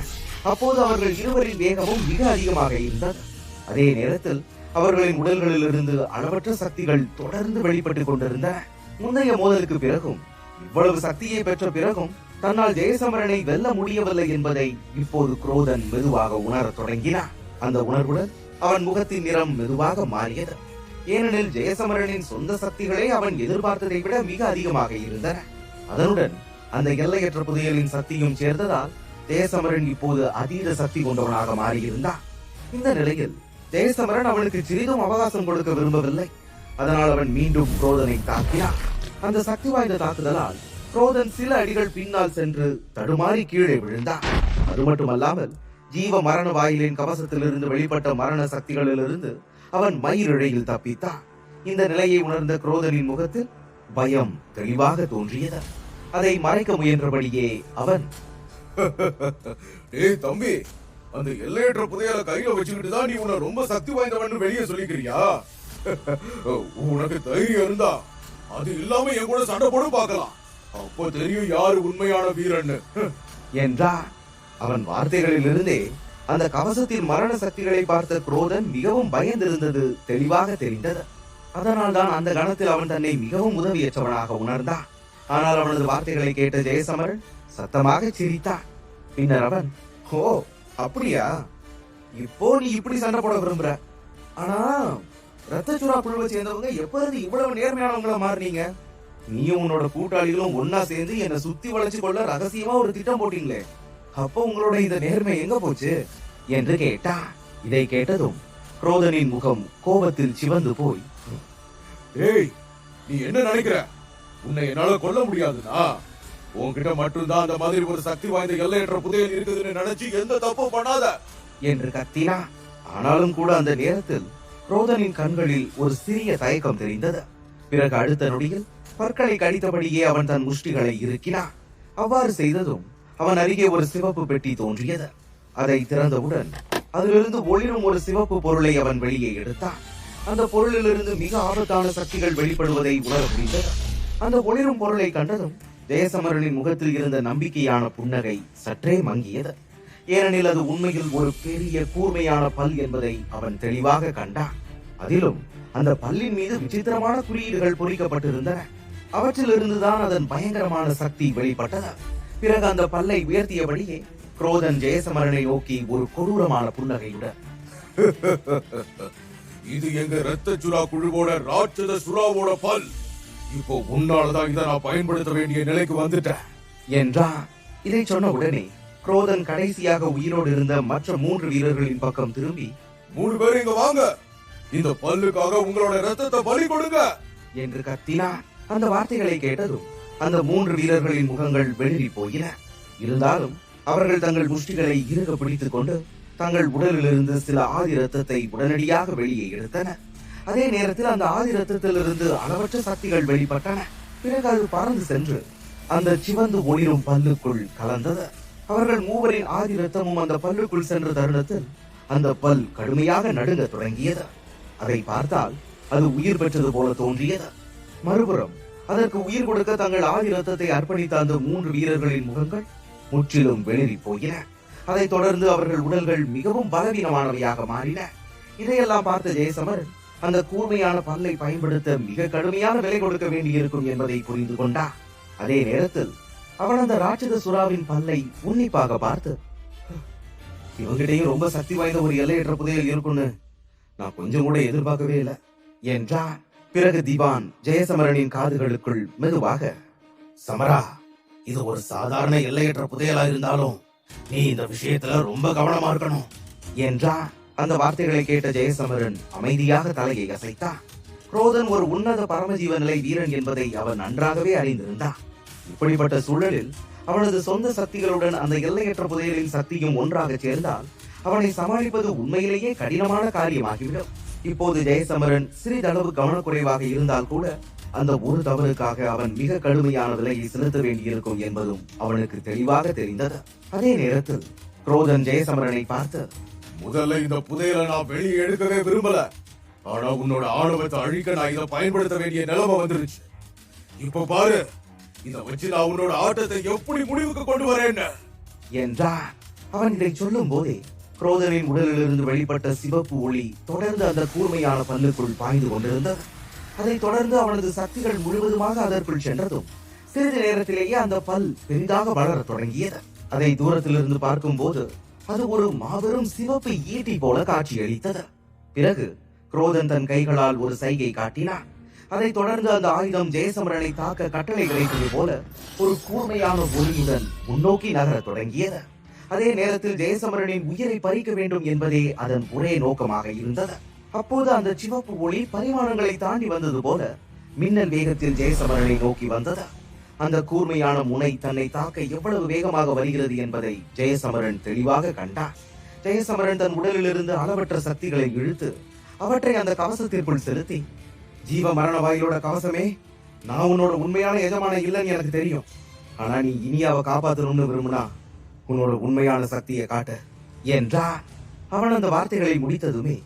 A: அப்போது அவர்கள் இருவரின் வேகமும் மிக அதிகமாக இருந்தது. அதே நேரத்தில் அவர்களின் உடல்களிலிருந்து அளவற்ற சக்திகள் தொடர்ந்து வெளிப்பட்டுக் கொண்டிருந்தன. முந்தைய மோதலுக்கு பிறகும் இவ்வளவு சக்தியை பெற்ற பிறகும் தன்னால் ஜெயசமரனை வெல்ல முடியவில்லை என்பதை இப்போது குரோதன் மெதுவாக உணரத் தொடங்கினான். அந்த உணர்வுடன் அவன் முகத்தின் நிறம் மெதுவாக மாறியது. ஏனெனில் ஜெயசமரனின் சொந்த சக்திகளே அவன் எதிர்பார்த்ததை விட மிக அதிகமாக இருந்தன. அதனுடன் அந்த எல்லையற்ற புதையலின் சக்தியும் சேர்ந்ததால் ஜெயசமரன் இப்போது அதீத சக்தி கொண்டவனாக மாறியிருந்தான். இந்த நிலையில் ஜெயசமரன் அவனுக்கு சிறிதும் அவகாசம் கொடுக்க விரும்பவில்லை. அதனால் அவன் மீண்டும் குரோதனை தாக்கினான். அந்த சக்தி வாய்ந்த தாக்குதலால் குரோதன் சில அடிகள் பின்னால் சென்று தடுமாறி கீழே விழுந்தான். அது மட்டுமல்லாமல் ஜீவ மரண வாயிலின் கவசத்திலிருந்து வெளிப்பட்ட மரண சக்திகளிலிருந்து அவன் மயிரிழையில் தப்பித்தான். இந்த நிலையை உணர்ந்த குரோதனின் முகத்தில் பயம் தெளிவாக தோன்றியது. அதை மறைக்க முயன்றபடியே அவன்,
B: ஏய் தம்பி, அந்த எல்லையற்ற புதையலை கையில வச்சுக்கிட்டு தான் நீ உன்னை ரொம்ப சக்தி வாய்ந்தவன் வெளியே சொல்லிக்கிறியா? உனக்கு தைரியம் இருந்தா அது இல்லாம என் கூட சண்டை போட பார்க்கலாம். அப்போ தெரியும் யாரு உண்மையான வீரன்னு
A: என்றான். அவன் வார்த்தைகளில் இருந்தே அந்த கவசத்தின் மரண சக்திகளை பார்த்த குரோதன் மிகவும் பயந்திருந்தது தெளிவாக தெரிந்தது. அதனால் தான் அந்த கணத்தில் அவன் தன்னை மிகவும் உதவியற்றவனாக உணர்ந்தான். ஆனால் அவனது வார்த்தைகளை கேட்ட ஜெயசமரன் சத்தமாக சிரித்தான். பின்னர் அவன், ஓ அப்படியா, இப்போ நீ இப்படி சண்டை போட விரும்புற? ஆனா ரத்தச்சுரா குழுவை சேர்ந்தவங்க எப்போது இவ்வளவு நேர்மையானவங்களா மாறினீங்க? நீயும் உன்னோட கூட்டாளிகளும் ஒன்னா சேர்ந்து என்னை சுத்தி வளைச்சு கொள்ள ரகசியமா ஒரு திட்டம் போட்டீங்களே, அப்போ உங்களோட இந்த நேர்மை எங்க போச்சு என்று கேட்டான். இதை கேட்டதும் குரோதனின் முகம் கோபத்தில் சிவந்து போய்,
B: ஏய், நீ என்ன நினைக்கிற? உன்னை என்னால கொல்ல முடியாதுனா? உன்கிட்ட மட்டும்தான் அந்த மாதிரி ஒரு சக்தி வாய்ந்த எல்லையற்ற புதையல் இருக்குதுன்னு நினைச்சு எந்த தப்பும் பண்ணாத
A: என்று கத்தினான். ஆனாலும் கூட அந்த நேரத்தில் குரோதனின் கண்களில் ஒரு சிறிய தயக்கம் தெரிந்தது. பிறகு அடுத்த நொடியில் பற்களை கடித்தபடியே அவன் தன் முஷ்டிகளை இறுக்கினான். அவ்வாறு செய்ததும் அவன் அருகே ஒரு சிவப்பு பெட்டி தோன்றியது. அதை திறந்தவுடன் அதிலிருந்து ஒளிரும் ஒரு சிவப்பு பொருளை அவன் வெளியே எடுத்தான். அந்த பொருளிலிருந்து மிக ஆபத்தான சக்திகள் வெளிப்படுவதை உணர முடிந்தது. அந்த ஒளிரும் பொருளை கண்டதும் ஜெயசமரனின் முகத்தில் இருந்த நம்பிக்கையான புன்னகை சற்றே மங்கியது. ஏனெனில் அது உண்மையில் ஒரு பெரிய கூர்மையான பல் என்பதை அவன் தெளிவாக கண்டான். அதிலும் அந்த பல்லின் மீது விசித்திரமான குறியீடுகள் பொறிக்கப்பட்டிருந்தன. அவற்றிலிருந்துதான் அதன் பயங்கரமான சக்தி வெளிப்பட்டது. பிறகு அந்த பல்லை உயர்த்தியபடியே குரோதன் ஜெயசமரனை நோக்கி ஒரு கொடூரமான புன்னகையுடன்,
B: இது எங்க ரத்த சுறா குழுவோட ராட்சத சுறாவோட பல். இப்போ உன்னாலதான் இதை நான் பயன்படுத்த வேண்டிய நிலைக்கு வந்துட்டேன்
A: என்றான். இதை சொன்ன உடனே குரோதன் கடைசியாக உயிரோடு இருந்த மற்ற 3 வீரர்களின் பக்கம் திரும்பி,
B: 3 பேர் இங்க வாங்க, இந்த பல்லுக்காக உங்களோட ரத்தத்தை பலி கொடுங்க
A: என்று கத்தினான். அந்த வார்த்தைகளை கேட்டதும் அந்த 3 வீரர்களின் முகங்கள் வெளிரி போயின. இருந்தாலும் அவர்கள் தங்கள் முஷ்டிகளை இறுக பிடித்துக் கொண்டு தங்கள் உடலிலிருந்து சில ஆதி ரத்தத்தை உடனடியாக வெளியே எடுத்தனர். அதே நேரத்தில் அந்த ஆதி ரத்தத்திலிருந்து அளவற்ற சக்திகள் வெளிப்பட்டன. பிறகு அது பறந்து சென்று அந்த சிவந்து ஒளிரும் பல்லுக்குள் கலந்தது. அவர்கள் 3 ஆதி ரத்தமும் அந்த பல்லுக்குள் சென்ற தருணத்தில் அந்த பல் கடுமையாக நடுங்க தொடங்கியது. அதை பார்த்தால் அது உயிர் பெற்றது போல தோன்றியது. மறுபுறம் அதற்கு உயிர் கொடுக்க தங்கள் ஆதி ரத்தத்தை அர்ப்பணித்த அந்த 3 வீரர்களின் முகங்கள் முற்றிலும் வெளிரி போயின. அதைத் தொடர்ந்து அவர்கள் உடல்கள் மிகவும் பலவீனமானவையாக மாறின. இதையெல்லாம் பார்த்த ஜெயசமரன் அந்த கூர்மையான பல்லை பயன்படுத்த மிக கடுமையான விலை கொடுக்க வேண்டியிருக்கும் என்பதை புரிந்து கொண்டான். அதே நேரத்தில் அவன் அந்த ராட்சத சுறாவின் பல்லை உன்னிப்பாக பார்த்து, இவங்கிட்டையும் ரொம்ப சக்தி வாய்ந்த ஒரு எல்லையற்ற புதையல் இருக்குன்னு நான் கொஞ்சம் கூட எதிர்பார்க்கவே இல்லை என்றான். பிறகு திவான் ஜெயசமரனின் காதுகளுக்குள் மெதுவாக, சமரா, இது ஒரு சாதாரண எல்லையற்ற புதையலா இருந்தாலும் நீ இந்த விஷயத்துல ரொம்ப கவனமா இருக்கணும் என்றான். அந்த வார்த்தைகளை கேட்ட ஜெயசமரன் அமைதியாக தலையை அசைத்தான். குரோதன் ஒரு உன்னத பரமஜீவ நிலை வீரன் என்பதை அவன் நன்றாகவே அறிந்திருந்தான். இப்படிப்பட்ட சூழலில் அவனது சொந்த சக்திகளுடன் அந்த எல்லையற்ற புதையலின் சக்தியும் ஒன்றாக சேர்ந்தால் அவனை சமாளிப்பது உண்மையிலேயே கடினமான காரியமாகிவிடும். இப்போது ஜெயசமரன் சிறிதளவு கவனக்குறைவாக இருந்தால் கூட அந்த ஒரு தவறுக்காக அவன் மிக கடுமையான விலையை செலுத்த வேண்டியிருக்கும் என்பதும் அவனுக்கு தெளிவாக தெரிந்தது. அதே நேரத்தில் குரோதன் ஜெயசமரனை பார்த்து,
B: முதல்ல இந்த புதையலை நான் வெளியே எடுக்கவே விரும்பல. ஆனா உன்னோட ஆணவத்தை அழிக்க நான் இதை பயன்படுத்த வேண்டிய நிலைமை வந்துருச்சு. இப்ப பாரு, இதை வச்சு நான் உன்னோட ஆட்டத்தை எப்படி முடிவுக்கு கொண்டு வரேன்
A: என்றான். அவன் இதை சொல்லும் போதே குரோதனின் உடலிலிருந்து வெளிப்பட்ட சிவப்பு ஒளி தொடர்ந்து அந்த கூர்மையான பல்லுக்குள் பாய்ந்து கொண்டிருந்தது. அதைத் தொடர்ந்து அவனது சக்திகள் முழுவதுமாக அதற்குள் சென்றதும் சிறிது நேரத்திலேயே அந்த பல் பெரிதாக வளர தொடங்கியது. அதை தூரத்திலிருந்து பார்க்கும் போது அது ஒரு மாபெரும் சிவப்பு ஈட்டி போல காட்சியளித்தது. பிறகு குரோதன் தன் கைகளால் ஒரு சைகை காட்டினான். அதைத் தொடர்ந்து அந்த ஆயுதம் ஜெயசமரனை தாக்க கட்டளை கிடைத்தது போல ஒரு கூர்மையான ஒளியுடன் முன்னோக்கி நகரத் தொடங்கியது. அதே நேரத்தில் ஜெயசமரனின் உயிரை பறிக்க வேண்டும் என்பதே அதன் ஒரே நோக்கமாக இருந்தது. அப்போது அந்த சிவப்பு ஒளி பரிமாணங்களை தாண்டி வந்தது போல மின்னல் வேகத்தில் ஜெயசமரனை நோக்கி வந்தது. அந்த கூர்மையான முனை தன்னை தாக்க எவ்வளவு வேகமாக வருகிறது என்பதை ஜெயசமரன் தெளிவாக கண்டான். ஜெயசமரன் தன் உடலிலிருந்து அளவற்ற சக்திகளை இழுத்து அவற்றை அந்த கவசத்திற்குள் செலுத்தி, ஜீவ மரண வாயிலோட கவசமே, நான் உன்னோட உண்மையான எஜமான இல்லைன்னு எனக்கு தெரியும். ஆனா நீ இனியாவை காப்பாற்றணும்னு விரும்புனா உன்னோட உண்மையான சக்தியை காட்ட என்றான். அவன் அந்த வார்த்தைகளை முடித்ததுமே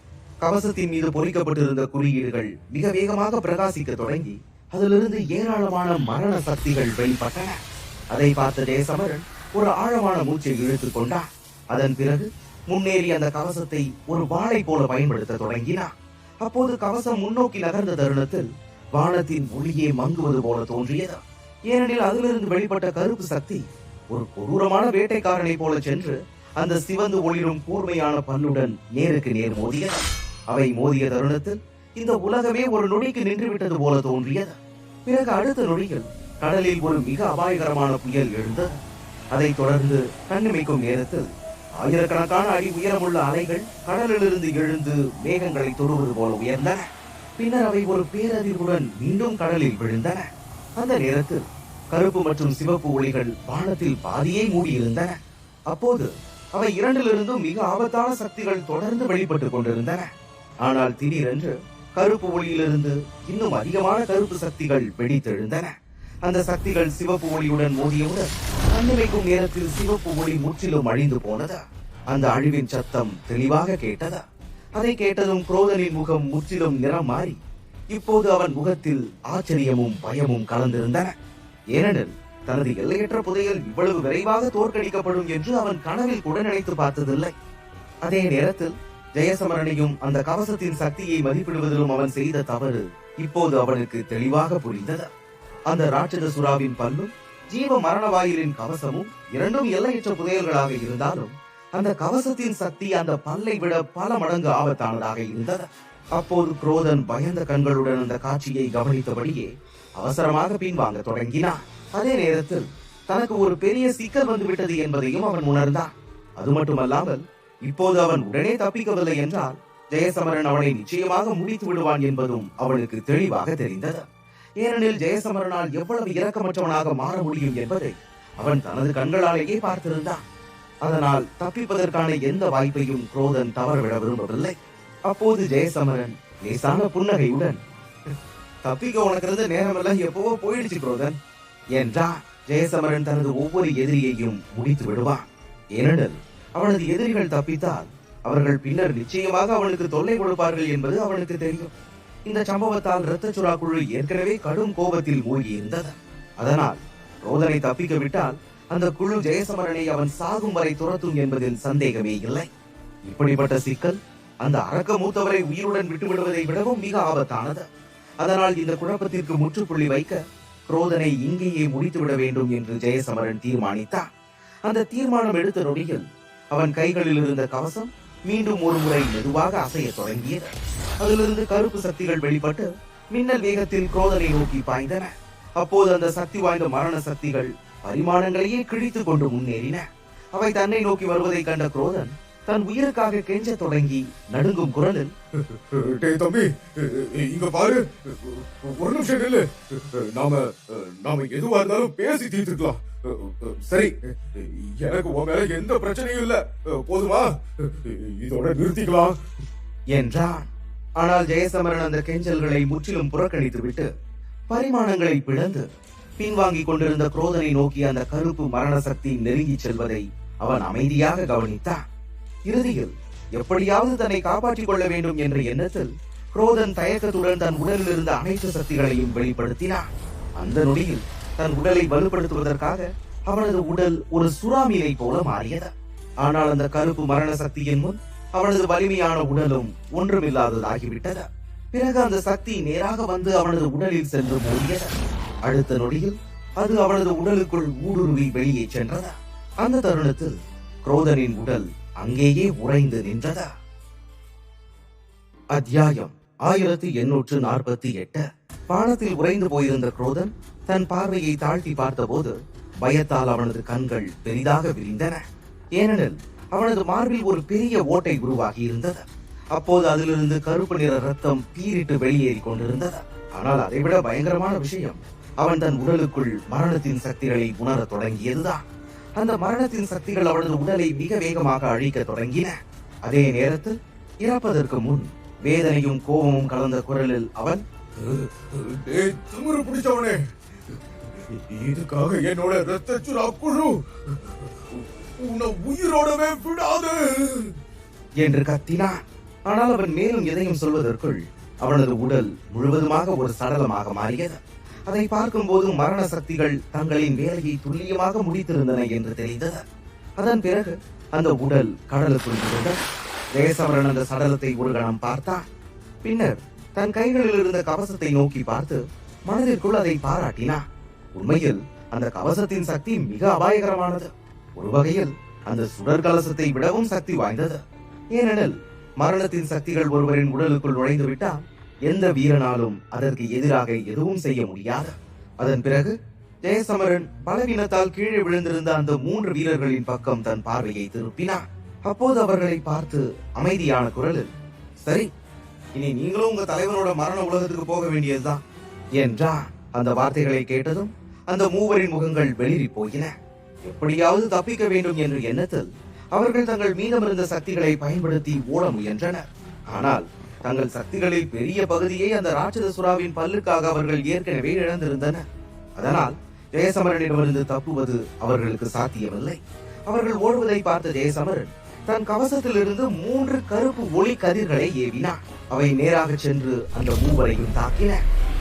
A: கவசத்தின் மீது பொறிக்கப்பட்டிருந்த குறியீடுகள் மிக வேகமாக பிரகாசிக்க தொடங்கி அதிலிருந்து ஏராளமான மரண சக்திகள் வெளிப்பட்டன. அதை பார்த்த ஜெயசமரன் ஒரு ஆழமான மூச்சை இழுத்துக் கொண்டான். அதன் பிறகு முன்னேறி அந்த கவசத்தை ஒரு வாளை போல பயன்படுத்த தொடங்கினார். அப்போது கவசம் முன்னோக்கி நகர்ந்த தருணத்தில் வானத்தின் ஒளியே மங்குவது போல தோன்றியது. ஏனெனில் அதிலிருந்து வெளிப்பட்ட கருப்பு சக்தி ஒரு கொடூரமான வேட்டைக்காரனை போல சென்று அந்த சிவந்து ஒளிரும் கூர்மையான பல்லுடன் நேருக்கு நேர் மோதியது. அவை மோதிய தருணத்தில் இந்த உலகமே ஒரு நொடிக்கு நின்றுவிட்டது போல தோன்றியது. பிறகு அடுத்த நொடியில் கடலில் ஒரு மிக அபாயகரமான புயல் எழுந்தது. அதைத் தொடர்ந்து கண்ணிமைக்கும் நேரத்தில் ஆயிரக்கணக்கான அடி உயரமுள்ள அலைகள் கடலிலிருந்து எழுந்து மேகங்களை தொடுவது போல உயர்ந்தன. பின்னர் அவை ஒரு பேரதிர்வுடன் மீண்டும் கடலில் விழுந்தன. அந்த நேரத்தில் கருப்பு மற்றும் சிவப்பு ஒளிகள் வானத்தில் பாதியை மூடியிருந்தன. அப்போது அவை இரண்டிலிருந்தும் மிக ஆபத்தான சக்திகள் தொடர்ந்து வெளிப்பட்டுக் கொண்டிருந்தன. ஆனால் திடீரென்று கருப்பு ஒளியிலிருந்து இன்னும் அதிகமான கருப்பு சக்திகள் வெடித்தெழுந்தன. அந்த சக்திகள் சிவப்பு ஒளியுடன் மோதியவுடன் கண்ணிமைக்கும் நேரத்தில் சிவப்பு ஒளி முற்றிலும் அழிந்து போனது. அந்த அழிவின் சத்தம் தெளிவாக கேட்டது. அதை கேட்டதும் குரோதனின் முகம் முற்றிலும் நிறம் மாறி இப்போது அவன் முகத்தில் ஆச்சரியமும் பயமும் கலந்திருந்தன. ஏனெனில் தனது எல்லையற்ற புதையல் இவ்வளவு விரைவாக தோற்கடிக்கப்படும் என்று அவன் கனவில் கூட நினைத்து பார்த்ததில்லை. அதே நேரத்தில் ஜெயசமரனையும் அந்த கவசத்தின் சக்தியை மதிப்பிடுவதிலும் அவன் செய்த தவறு இப்போது அவனுக்கு தெளிவாக புரிந்தது. அந்த ராட்சத சுறாவின் பல்லும் ஜீவ மரண வாயிலின் கவசமும் இரண்டும் எல்லையற்ற புதையல்களாக இருந்தாலும் அந்த கவசத்தின் சக்தி அந்த பல்லை விட பல மடங்கு ஆபத்தானதாக இருந்தது. அப்போது குரோதன் பயந்த கண்களுடன் அந்த காட்சியை கவனித்தபடியே அவசரமாக பின்வாங்க தொடங்கினான். அதே நேரத்தில் தனக்கு ஒரு பெரிய சிக்கல் வந்துவிட்டது என்பதையும் அவன் உணர்ந்தான். அது மட்டுமல்லாமல் இப்போது அவன் உடனே தப்பிக்கவில்லை என்றால் ஜெயசமரன் அவனை நிச்சயமாக முடித்து விடுவான் என்பதும் அவனுக்கு தெளிவாக தெரிந்தது. ஏனெனில் ஜெயசமரனால் எவ்வளவு இரக்கமற்றவனாக மாற முடியும் என்பதை அவன் தனது கண்களாலேயே பார்த்திருந்தான். அதனால் தப்பிப்பதற்கான எந்த வாய்ப்பையும் குரோதன் தவறவிட விரும்பவில்லை. அப்போது ஜெயசமரன் லேசான புன்னகையுடன், தப்பிக்க உனக்கு இருந்த நேரமெல்லாம் எப்பவோ போயிடுச்சு குரோதன் என்றார். ஜெயசமரன் தனது ஒவ்வொரு எதிரியையும் முடித்து விடுவான். ஏனெனில் அவனது எதிரிகள் தப்பித்தால் அவர்கள் பின்னர் நிச்சயமாக அவனுக்கு தொல்லை கொடுப்பார்கள் என்பது அவனுக்கு தெரியும். இந்த சம்பவத்தால் இரத்தச்சுறா குழு ஏற்கனவே கடும் கோபத்தில் மூழ்கி இருந்தது. அதனால் ரோதனை தப்பிக்க விட்டால் அந்த குழு ஜெயசமரனை அவன் சாகும் வரை துரத்தும் என்பதில் சந்தேகமே இல்லை. இப்படிப்பட்ட சிக்கல் அந்த அரக்க மூத்தவரை உயிருடன் விட்டுவிடுவதை விடவும் மிக ஆபத்தானது. அதனால் இந்த குழப்பத்திற்கு முற்றுப்புள்ளி வைக்க ரோதனை இங்கேயே முடித்துவிட வேண்டும் என்று ஜெயசமரன் தீர்மானித்தார். அந்த தீர்மானம் எடுத்த நொடியில் அவன் கைகளில் இருந்த கவசம் மீண்டும் ஒரு முறை மெதுவாக அசைய தொடங்கியது. அதிலிருந்து கருப்பு சக்திகள் வெளிப்பட்டு மின்னல் வேகத்தில் குரோதனை நோக்கி பாய்ந்தன. அப்போது அந்த சக்தி வாய்ந்த மரண சக்திகள் பரிமாணங்களையே கிழித்துக் கொண்டு முன்னேறின. அவை தன்னை நோக்கி வருவதை கண்ட குரோதன் தன் உயிருக்காக கெஞ்ச தொடங்கி நடுங்கும் குரலில்,
B: தம்பி இங்க பாரு, ஒரு நிமிஷம் நில்லு. நாம எதுவா இருந்தாலும் பேசி தீர்த்துக்கலாம். சரி, எனக்கு உன் மேல எந்த பிரச்சனையும் இல்ல, போதுமா? இதோட நிறுத்திக்கலாம்
A: என்றான். ஆனால் ஜெயசமரன் அந்த கெஞ்சல்களை முற்றிலும் புறக்கணித்து விட்டு பரிமாணங்களை பிளந்து பின்வாங்கிக் கொண்டிருந்த குரோதனை நோக்கி அந்த கருப்பு மரண சக்தி நெருங்கி செல்வதை அவன் அமைதியாக கவனித்தான். இறுதியில் எப்படியாவது தன்னை காப்பாற்றிக் கொள்ள வேண்டும் என்ற எண்ணத்தில் குரோதன் தயக்கத்துடன் தன் உடலில் இருந்த அனைத்து சக்திகளையும் வெளிப்படுத்தினான். அந்த நொடியில் தன் உடலை வலுப்படுத்துவதற்காக அவனது உடல் ஒரு சுறாமீனை போல மாறியது. ஆனால் அந்த கருப்பு மரண சக்தியின் முன் அவனது வலிமையான உடலும் ஒன்றுமில்லாததாகிவிட்டது. பிறகு அந்த சக்தி நேராக வந்து அவனது உடலில் சென்று மோதியது. அடுத்த நொடியில் அது அவனது உடலுக்குள் ஊடுருவி வெளியே சென்றது. அந்த தருணத்தில் குரோதனின் உடல் அங்கேயே உறைந்து நின்றது. அத்தியாயம் 1848. வானத்தில் உறைந்து போயிருந்த குரோதன் தன் பார்வையை தாழ்த்தி பார்த்தபோது பயத்தால் அவனது கண்கள் பெரிதாக விரிந்தன. ஏனெனில் அவனது மார்பில் ஒரு பெரிய ஓட்டை உருவாகி இருந்தது. அப்போது அதிலிருந்து கருப்பு நிற ரத்தம் பீரிட்டு வெளியேறி கொண்டிருந்தது. ஆனால் அதைவிட பயங்கரமான விஷயம், அவன் தன் உடலுக்குள் மரணத்தின் சக்திகளை உணர தொடங்கியதுதான். அந்த மரணத்தின் சக்திகள் அவனது உடலை மிக வேகமாக அழிக்க தொடங்கின. அதே நேரத்தில் இறப்பதற்கு முன் வேதனையும் கோபமும் கலந்த குரலில் அவன்,
B: திமிரு பிடிச்சவனே, இதுக்காக என்னோட இரத்தச்சுறா குழு உன்னை உயிரோடவே விடாது
A: என்று கத்தினான். ஆனால் அவன் மேலும் எதையும் சொல்வதற்குள் அவனது உடல் முழுவதுமாக ஒரு சடலமாக மாறியது. அதை பார்க்கும் போது மரண சக்திகள் தங்களின் வேலையை துல்லியமாக முடித்திருந்தன என்று தெரிந்தது. அதன் பிறகு அந்த உடல் கடலுக்குள் இருந்தது. ஜெயசமரன் அந்த சடலத்தை ஒரு கணம் பார்த்தான். பின்னர் தன் கைகளில் இருந்த கவசத்தை நோக்கி பார்த்து மனதிற்குள் அதை பாராட்டினான். உண்மையில் அந்த கவசத்தின் சக்தி மிக அபாயகரமானது. ஒரு வகையில் அந்த சுடர் கலசத்தை விடவும் சக்தி வாய்ந்தது. ஏனெனில் மரணத்தின் சக்திகள் ஒருவரின் உடலுக்குள் நுழைந்து விட்டால் எந்த வீரனாலும் அதற்கு எதிராக எதுவும் செய்ய முடியாது. அதன் பிறகு ஜெயசமரன் பலவீனத்தால் கீழே விழுந்திருந்த அந்த 3 வீரர்களின் பக்கம் தன் பார்வையை திருப்பினார். அப்போது அவர்களை பார்த்து அமைதியான குரலில், சரி, இனி நீங்களும் உங்க தலைவனோட மரண உலகத்துக்கு போக வேண்டியதுதான் என்றார். அந்த வார்த்தைகளை கேட்டதும் அந்த 3 முகங்கள் வெளிரி போயின. எப்படியாவது தப்பிக்க வேண்டும் என்ற எண்ணத்தில் அவர்கள் தங்கள் மீதமிருந்த சக்திகளை பயன்படுத்தி ஓட முயன்றனர். ஆனால் தங்கள் சக்திகளில் பெரிய பகுதியை அந்த ராட்சத சுறாவின் பல்லுக்காக அவர்கள் ஏற்கனவே இழந்திருந்தனர். அதனால் ஜெயசமரனிடமிருந்து தப்புவது அவர்களுக்கு சாத்தியமில்லை. அவர்கள் ஓடுவதை பார்த்த ஜெயசமரன் தன் கவசத்திலிருந்து 3 கருப்பு ஒளி கதிர்களை ஏவினார். அவை நேராக சென்று அந்த 3 தாக்கின.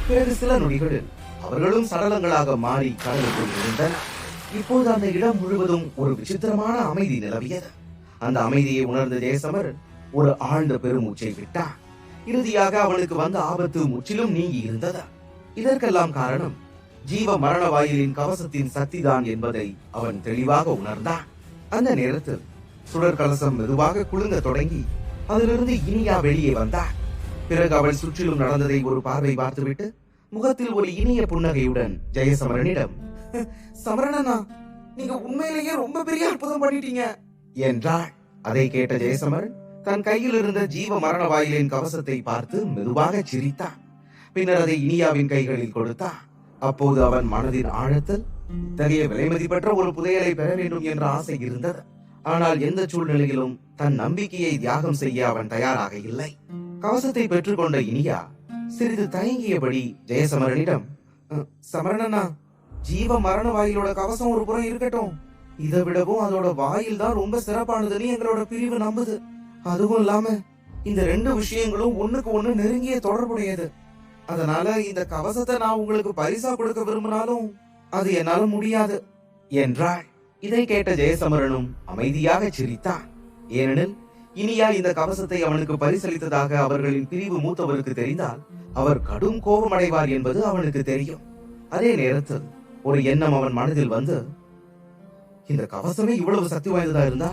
A: பிறகு சில நொடிகளில் அவர்களும் சடலங்களாக மாறி கடலுக்குள் இருந்தனர். இப்போது அந்த இடம் முழுவதும் ஒரு விசித்திரமான அமைதி நிலவியது. அந்த அமைதியை உணர்ந்த ஜெயசமரன் ஒரு ஆழ்ந்த பெருமூச்சை விட்டான். இறுதியாக அவனுக்கு வந்த ஆபத்து முற்றிலும் நீங்கி இருந்தது. இதற்கெல்லாம் காரணம் ஜீவ மரண வாயிலின் கவசத்தின் சக்திதான் என்பதை அவன் தெளிவாக உணர்ந்தான். அந்த நேரத்தில் சுடர் கலசம் மெதுவாக குலுங்க தொடங்கி அதிலிருந்து இனியா வெளியே வந்தார். பிறகு அவள் சுற்றிலும் நடந்ததை ஒரு பார்வை பார்த்துவிட்டு முகத்தில் ஒரு இனிய புன்னகையுடன் ஜெயசமரனிடம், சமரணனா, நீங்க உண்மையிலேயே ரொம்ப பெரிய அற்புதம் பண்ணிட்டீங்க என்றாள். அதை கேட்ட ஜெயசமரன் தன் கையில் இருந்த ஜீவ மரண வாயிலின் கவசத்தை பார்த்து மெதுவாக சிரித்தான். பின்னர் அதை இனியாவின் கைகளில் கொடுத்தான். அப்போது அவன் மனதின் ஆழத்தில் இத்தகைய விலைமதிப்பற்ற ஒரு புதையலை பெற வேண்டும் என்ற ஆசை இருந்தது. ஆனால் எந்த சூழ்நிலையிலும் தன் நம்பிக்கையை தியாகம் செய்ய அவன் தயாராக இல்லை. கவசத்தை பெற்றுக்கொண்ட இனியா சிறிது தயங்கியபடி ஜெயசமரனிடம், சமரணனா, ஜீவ மரண வாயிலோட கவசம் ஒரு புறம் இருக்கட்டும், இதை விடவும் அதோட வாயில் தான் ரொம்ப சிறப்பானதுன்னு எங்களோட பிரிவு நம்புது. அதுவும் இல்லாம இந்த 2 விஷயங்களும் ஒண்ணுக்கு ஒண்ணு நெருங்கிய தொடர்புடையது. அதனால இந்த கவசத்தை நான் உங்களுக்கு பரிசா கொடுக்க விரும்பினாலும் அது என்னால முடியாது என்றாள். இதை கேட்ட ஜெயசமரனும் அமைதியாக சிரித்தான். ஏனெனில் இனியா இந்த கவசத்தை அவனுக்கு பரிசளித்ததாக அவர்களின் பிரிவு மூத்தவருக்கு தெரிந்தால் அவர் கடும் கோபமடைவார் என்பது அவனுக்கு தெரியும். அதே நேரத்தில் ஒரு எண்ணம் அவன் மனதில் வந்து, இந்த கவசமே இவ்வளவு சக்தி வாய்ந்ததா இருந்தா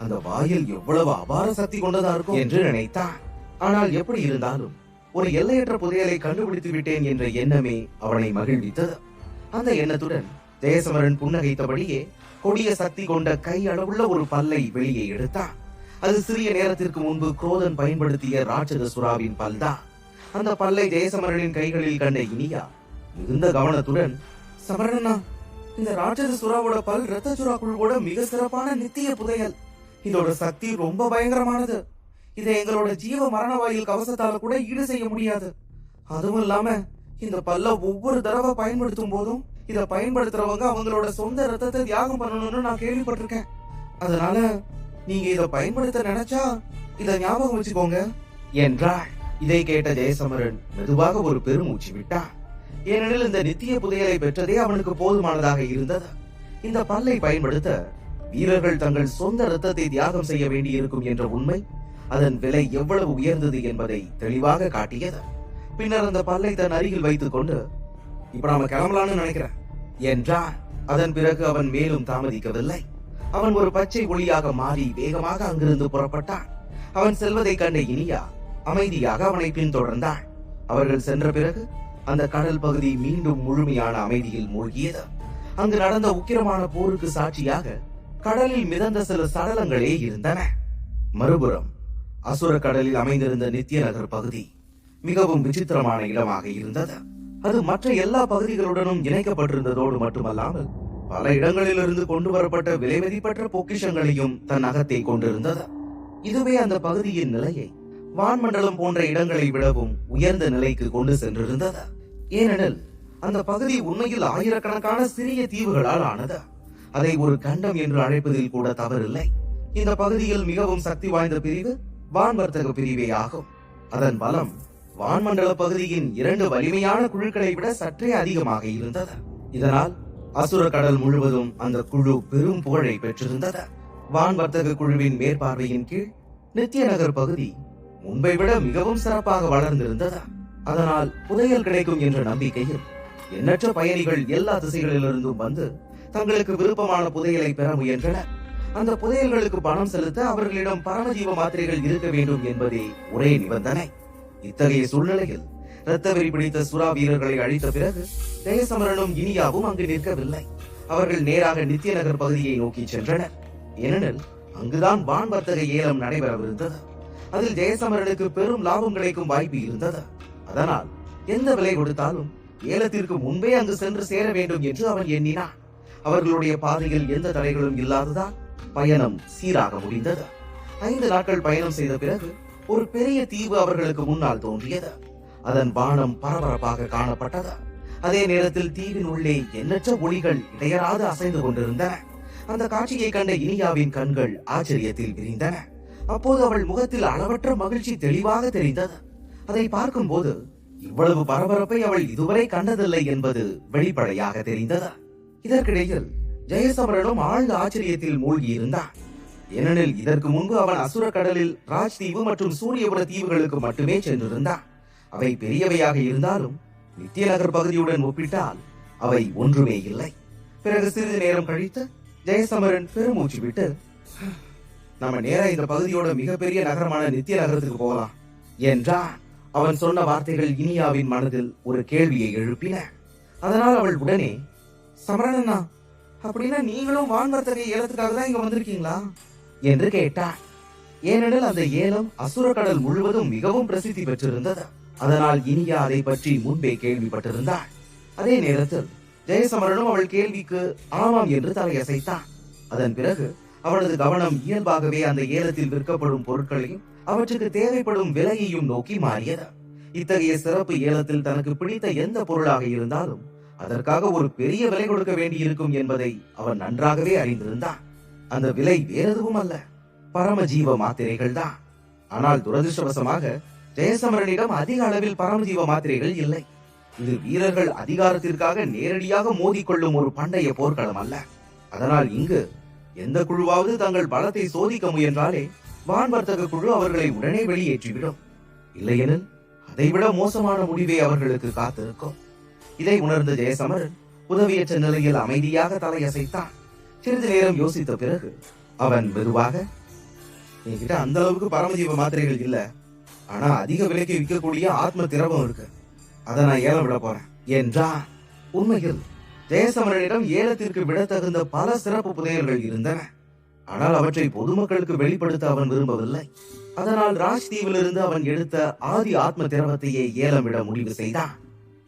A: அந்த வாயில் எவ்வளவு அபார சக்தி கொண்டதா இருக்கும் என்று நினைத்தான். ஆனால் எப்படி இருந்தாலும் ஒரு எல்லையற்ற புதையலை கண்டுபிடித்து விட்டேன் என்ற எண்ணமே அவனை மகிழ்வித்தது. அந்த எண்ணத்துடன் ஜெயசமரன் புன்னகைத்தபடியே கொடிய சக்தி கொண்ட கை அளவுள்ள ஒரு பல்லை வெளியே எடுத்தான். அது சிறிய நேரத்திற்கு முன்பு குரோதன் பயன்படுத்திய ராட்சத சுறாவின் பல்தான். அந்த பல்லை ஜெயசமரனின் கைகளில் கண்ட இனியா மிகுந்த கவனத்துடன், சமரணனா, இந்த ராட்சத சுறாவோட பல் ரத்த சுறாக்குள்ளோட மிக சிறப்பான நித்திய புதையல். இதோட சக்தி ரொம்ப பயங்கரமானது. இதை எங்களோட ஜீவ மரண வாயில் கவசத்தால கூட ஈடு செய்ய முடியாது. அதுவும் இல்லாம இந்த பல்ல ஒவ்வொரு தடவை பயன்படுத்தும் போதும் இதை பயன்படுத்துறவங்க அவங்களோட சொந்த ரத்தத்தை தியாகம் பண்ணணும்னு நான் கேள்விப்பட்டிருக்கேன். அதனால நீங்க இதை பயன்படுத்த நினைச்சா இதை ஞாபகம் வச்சுக்கோங்க என்றாள். இதை கேட்ட ஜெயசமரன் மெதுவாக ஒரு பெருமூச்சு விட்டான். ஏனெனில் இந்த நித்திய புதையலை பெற்றதே அவனுக்கு போதுமானதாக இருந்தது. இந்த பல்லை பயன்படுத்த வீரர்கள் தங்கள் சொந்த ரத்தத்தை தியாகம் செய்ய வேண்டியிருக்கும் என்ற உண்மை அதன் விலை எவ்வளவு உயர்ந்தது என்பதை தெளிவாக காட்டியது. பின்னர் அந்த பல்லை தன் அருகில் வைத்துக் கொண்டு, இப்ப நாம கிளம்பலான்னு நினைக்கிறேன் என்றான். அதன் பிறகு அவன் மேலும் தாமதிக்கவில்லை. அவன் ஒரு பச்சை ஒளியாக மாறி வேகமாக அங்கிருந்து புறப்பட்டான். அவன் செல்வதை கண்ட இனியா அமைதியாக அவனை பின்தொடர்ந்தாள். அவர்கள் சென்ற பிறகு அந்த கடல் பகுதி மீண்டும் முழுமையான அமைதியில் மூழ்கியது. அங்கு நடந்த உக்கிரமான போருக்கு சாட்சியாக கடலில் மிதந்த சில சடலங்களே இருந்தன. மறுபுறம் அசுர கடலில் அமைந்திருந்த நித்திய நகர் பகுதி மிகவும் விசித்திரமான இடமாக இருந்தது. அது மற்ற எல்லா பகுதிகளுடனும் இணைக்கப்பட்டிருந்ததோடு மட்டுமல்லாமல் பல இடங்களிலிருந்து கொண்டு வரப்பட்ட விலைமதிப்பற்ற பொக்கிஷங்களையும் தன் அகத்தை கொண்டிருந்தது. இதுவே அந்த பகுதியின் நிலையை வான்மண்டலம் போன்ற இடங்களை விடவும் உயர்ந்த நிலைக்கு கொண்டு சென்றிருந்தது. ஏனெனில் அந்த பகுதி உண்மையில் ஆயிரக்கணக்கான சிறிய தீவுகளால் ஆனது. அதை ஒரு கண்டம் என்று அழைப்பதில் கூட தவறில்லை. இந்த பகுதியில் மிகவும் சக்தி வாய்ந்த பிரிவு வான் வர்த்தக பிரிவே ஆகும். அதன் பலம் வான்மண்டல பகுதியின் 2 வலிமையான குழுக்களை விட சற்றே அதிகமாக இருந்தது. இதனால் அசுர கடல் முழுவதும் அந்த குழு பெரும் புகழை பெற்றிருந்தது. வான் வர்த்தக குழுவின் மேற்பார்வையின் கீழ் நித்திய நகர் பகுதி முன்பை விட மிகவும் சிறப்பாக வளர்ந்திருந்தது. அதனால் புதையல் கிடைக்கும் என்ற நம்பிக்கையில் எண்ணற்ற பயணிகள் எல்லா திசைகளிலிருந்தும் வந்து தங்களுக்கு விருப்பமான புதையலை பெற முயன்றனர். அந்த புதையல்களுக்கு பணம் செலுத்த அவர்களிடம் பரமஜீவ மாத்திரைகள் இருக்க வேண்டும் என்பதே ஒரே நிபந்தனை. இத்தகைய சூழ்நிலையில் இரத்த வெறி பிடித்த சுறா வீரர்களை அழித்த பிறகு ஜெயசமரனும் இனியாவும் அங்கு நிற்கவில்லை. அவர்கள் நேராக நித்திய நகர் பகுதியை நோக்கி சென்றனர். ஏனெனில் அங்குதான் வான் வர்த்தக ஏலம் நடைபெறவிருந்தது. அதில் ஜெயசமரனுக்கு பெரும் லாபம் கிடைக்கும் வாய்ப்பு இருந்தது. அதனால் எந்த விலை கொடுத்தாலும் ஏலத்திற்கு முன்பே அங்கு சென்று சேர வேண்டும் என்று அவன் எண்ணினான். அவர்களுடைய பாதையில் எந்த தடைகளும் இல்லாததால் பயணம் சீராக முடிந்தது. 5 நாட்கள் பயணம் செய்த பிறகு ஒரு பெரிய தீவு அவர்களுக்கு முன்னால் தோன்றியது. அதன் வானம் பரபரப்பாக காணப்பட்டது. அதே நேரத்தில் தீவின் உள்ளே எண்ணற்ற ஒளிகள் இடையராது அசைந்து கொண்டிருந்தன. அந்த காட்சியை கண்ட இனியாவின் கண்கள் ஆச்சரியத்தில் விரிந்தன. அப்போது அவள் முகத்தில் அளவற்ற மகிழ்ச்சி தெளிவாக தெரிந்தது. அதை பார்க்கும் போது இவ்வளவு பரபரப்பை அவள் இதுவரை கண்டதில்லை என்பது வெளிப்படையாக தெரிந்தது. இதற்கிடையில் ஜெயசமரனும் ஆழ்ந்த ஆச்சரியத்தில் மூழ்கி இருந்தான். ஏனெனில் இதற்கு முன்பு அவன் அசுர கடலில் ராஜ் தீவு மற்றும் சூரியபுர தீவுகளுக்கு மட்டுமே சென்றிருந்தான். அவை பெரியவையாக இருந்தாலும் நித்திய நகர் பகுதியுடன் ஒப்பிட்டால் அவை ஒன்றுமே இல்லை. பிறகு சிறிது நேரம் கழித்து ஜெயசமரன் பெருமூச்சு விட்டு, நம்ம நேரா இந்த பகுதியோட மிகப்பெரிய நகரமான நித்திய நகரத்துக்கு போகலாம் என்றான். அவன் சொன்ன வார்த்தைகள் இனியாவின் மனதில் ஒரு கேள்வியை எழுப்பின. அதனால் அவள் உடனே, சமரண்ணா, அப்படின்னா நீங்களும் வான் வர்த்தக ஏலத்துக்காக தான் இங்க வந்திருக்கீங்களா என்று கேட்டார். ஏனெனில் அந்த ஏலம் அசுர கடல் முழுவதும் மிகவும் பிரசித்தி பெற்றிருந்தது. அதனால் இனியா அதை பற்றி முன்பே கேள்விப்பட்டிருந்தாள். அதே நேரத்தில் ஜெயசமரனும் அவள் கேள்விக்கு ஆமாம் என்று தலையசைத்தான். அதன் பிறகு அவனது கவனம் இயல்பாகவே அந்த ஏலத்தில் விற்கப்படும் பொருட்களையும் அவற்றுக்கு தேவைப்படும் விலையையும் நோக்கி மாறியது. இத்தகைய சிறப்பு ஏலத்தில் தனக்கு பிடித்த எந்த பொருளாக இருந்தாலும் அதற்காக ஒரு பெரிய விலை கொடுக்க வேண்டி இருக்கும் என்பதை அவன் நன்றாகவே அறிந்திருந்தான். அந்த விலை வேறெதுவும் அல்ல, பரமஜீவ மாத்திரைகள் தான். ஆனால் துரதிருஷ்டவசமாக ஜெயசமரனிடம் அதிக அளவில் பரமஜீவ மாத்திரைகள் இல்லை. இது வீரர்கள் அதிகாரத்திற்காக நேரடியாக மோதிக்கொள்ளும் ஒரு பண்டைய போர்க்களம் அல்ல. அதனால் இங்கு எந்த குழுவாவது தங்கள் பலத்தை சோதிக்க முயன்றாலே வான் வர்த்தக குழு அவர்களை உடனே வெளியேற்றிவிடும். இல்லையெனில் அதைவிட மோசமான முடிவே அவர்களுக்கு காத்திருக்கும். இதை உணர்ந்த ஜெயசமரன் உதவியற்ற நிலையில் அமைதியாக தலையசைத்தான். சிறிது நேரம் யோசித்த பிறகு அவன் மெதுவாக, என்கிட்ட அந்த அளவுக்கு பரமஜீவ மாத்திரைகள் இல்ல, ஆனா அதிக விலைக்கு விற்கக்கூடிய ஆத்ம திரவம் இருக்கு, அதை நான் ஏலம் விட போறேன் என்றான். உண்மையில் ஜெயசமரனிடம் ஏலத்திற்கு விட தகுந்த பல சிறப்பு புதையல்கள் இருந்தன. ஆனால் அவற்றை பொதுமக்களுக்கு வெளிப்படுத்த அவன் விரும்பவில்லை. அதனால் ராஜ் தீவிலிருந்து அவன் எடுத்த ஆதி ஆத்ம திரவத்தையே ஏலம் விட முடிவு செய்தான்.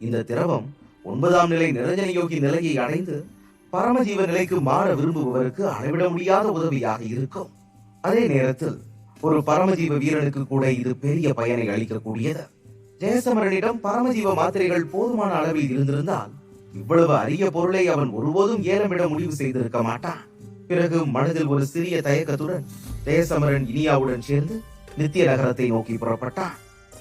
A: இந்த திரவம் 9ஆம் நிலை நிரஞ்சன யோகி நிலையை அடைந்து பரமஜீவ நிலைக்கு மாற விரும்புபவருக்கு அளவிட முடியாத உதவியாக இருக்கும். அதே நேரத்தில் ஒரு பரமஜீவ வீரனுக்கு கூட இது பெரிய பயனை அளிக்கக்கூடியது. ஜெயசமரனிடம் பரமஜீவ மாத்திரைகள் போதுமான அளவில் இருந்திருந்தால் இவ்வளவு அரிய பொருளை அவன் ஒருபோதும் ஏலமிட முடிவு செய்திருக்க மாட்டான். பிறகு மனதில் ஒரு சிறிய தயக்கத்துடன் ஜெயசமரன் இனியாவுடன் சேர்ந்து நித்திய நகரத்தை நோக்கி புறப்பட்டான்.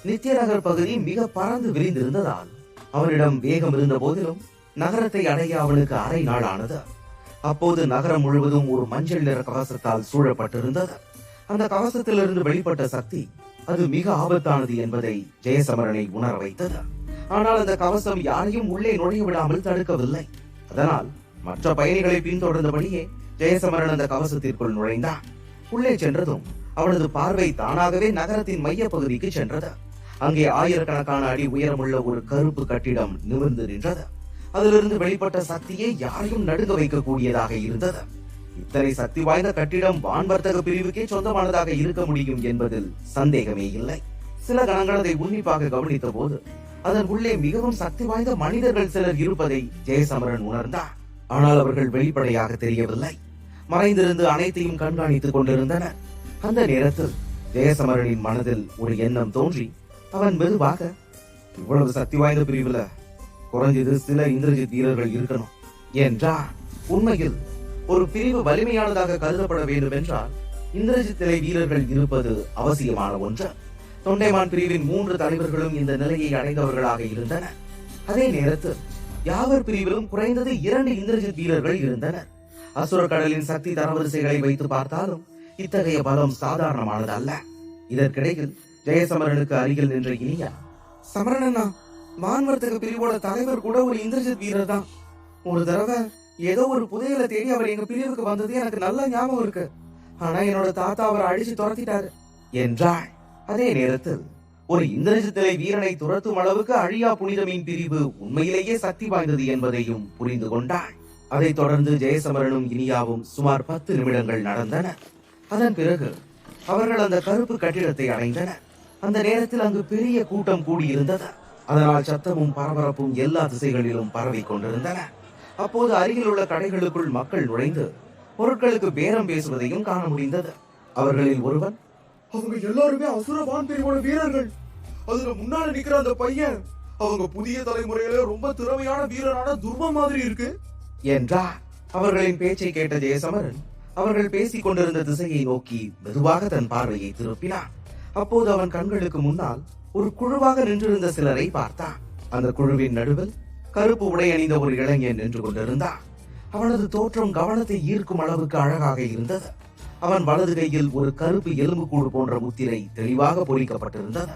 A: நித்திய நகர் பகுதி மிக பறந்து விரிந்திருந்ததால் அவனிடம் வேகம் இருந்த போதிலும் நகரத்தை அடைய அவனுக்கு அரை நாள் ஆனது. அப்போது நகரம் முழுவதும் ஒரு மஞ்சள் நிற கவசத்தால் சூழப்பட்டிருந்தது. அந்த கவசத்திலிருந்து வெளிப்பட்ட சக்தி அது மிக ஆபத்தானது என்பதை ஜெயசமரனை உணர வைத்தது. ஆனால் அந்த கவசம் யாரையும் உள்ளே நுழைய விடாமல் தடுக்கவில்லை. அதனால் மற்ற பயணிகளை பின்தொடர்ந்தபடியே ஜெயசமரன் அந்த கவசத்திற்குள் நுழைந்தான். உள்ளே சென்றதும் அவனது பார்வை தானாகவே நகரத்தின் மைய பகுதிக்கு சென்றது. அங்கே ஆயிரக்கணக்கான அடி உயரமுள்ள ஒரு கருப்பு கட்டிடம் நிமிர்ந்து நின்றது. அதிலிருந்து வெளிப்பட்ட சக்தியை யாரையும் நடுங்க வைக்கக்கூடியதாக இருந்தது. இத்தனை சக்தி வாய்ந்த கட்டிடம் வான் வர்த்தக பிரிவுக்கே சொந்தமானதாக இருக்க முடியும் என்பதில் சந்தேகமே இல்லை. சில கணங்கள் அதை உன்னிப்பாக கவனித்த போது அதன் உள்ளே மிகவும் சக்தி வாய்ந்த மனிதர்கள் சிலர் இருப்பதை ஜெயசமரன் உணர்ந்தார். ஆனால் அவர்கள் வெளிப்படையாக தெரியவில்லை. மறைந்திருந்து அனைத்தையும் கண்காணித்துக் கொண்டிருந்தனர். அந்த நேரத்தில் ஜெயசமரனின் மனதில் ஒரு எண்ணம் தோன்றி அவன் மெதுவாக, இவ்வளவு சக்தி வாய்ந்த பிரிவுல குறைஞ்சது சில இந்திரஜித் வீரர்கள் இருக்கணும் என்றார். உண்மையில் ஒரு பிரிவு வலிமையானதாக கருதப்பட வேண்டும் என்றால் இந்திரஜித் நிலை வீரர்கள் இருப்பது அவசியமான ஒன்று. தொண்டைமான் பிரிவின் 3 தலைவர்களும் இந்த நிலையை அடைந்தவர்களாக இருந்தனர். அதே நேரத்தில் யாவர் பிரிவிலும் குறைந்தது 2 இந்திரஜித் வீரர்கள் இருந்தனர். அசுர கடலின் சக்தி தரவரிசைகளை வைத்து பார்த்தாலும் இத்தகைய பலம் சாதாரணமானது அல்ல. இதற்கிடையில் ஜெயசமரனுக்கு அருகில் நின்ற இனியா, சமரனா, வான்வர்த்தக பிரிவோட தலைவர் கூட ஒரு இந்திரஜித் வீரர் தான். ஒரு தடவை ஏதோ ஒரு புதையலை தேடி அவர் எங்க பிரிவுக்கு வந்தது எனக்கு நல்ல ஞாபகம் இருக்கு. ஆனா என்னோட தாத்தா அவரை அடிச்சு துரத்திட்டாரு என்றாள். அதே நேரத்தில் ஒரு இந்திரஜித் நிலை வீரனை துரத்தும் அளவுக்கு அழியா புனிதமின் பிரிவு உண்மையிலேயே சக்தி வாய்ந்தது என்பதையும் புரிந்து கொண்டாள். அதைத் தொடர்ந்து ஜெயசமரனும் இனியாவும் சுமார் 10 நிமிடங்கள் நடந்தனர். அதன் பிறகு அவர்கள் அந்த கருப்பு கட்டிடத்தை அடைந்தனர். அந்த நேரத்தில் அங்கு பெரிய கூட்டம் கூடியிருந்தது. அதனால் சத்தமும் பரபரப்பும் எல்லா திசைகளிலும் பரவி கொண்டிருந்தன. அப்போது அருகில் உள்ள கடைகளுக்குள் மக்கள் நுழைந்து பொருட்களுக்கு பேரம் பேசுவதையும் காண முடிந்தது. அவர்களில் ஒருவன்,
B: அவங்க எல்லாருமே அசுர வான்பிரிவோட வீரர்கள். அதுல முன்னால நிக்கிற அந்த பையன் அவங்க புதிய தலைமுறையில ரொம்ப திறமையான வீரரான துர்வன் மாதிரி இருக்கு
A: என்றார். அவர்களின் பேச்சை கேட்ட ஜெயசமரன் அவர்கள் பேசிக் கொண்டிருந்த திசையை நோக்கி மெதுவாக தன் பார்வையை திருப்பினான். அப்போது அவன் கண்களுக்கு முன்னால் ஒரு குழுவாக நின்றிருந்த சிலரை பார்த்தான். அந்த குழுவின் நடுவில் கருப்பு உடை அணிந்த ஒரு இளைஞன் நின்று கொண்டிருந்தான். அவனது தோற்றம் கவனத்தை ஈர்க்கும் அளவுக்கு அழகாக இருந்தது. அவன் வலது கையில் ஒரு கருப்பு எலும்புக்கூடு போன்ற முத்திரை தெளிவாக பொறிக்கப்பட்டிருந்தது.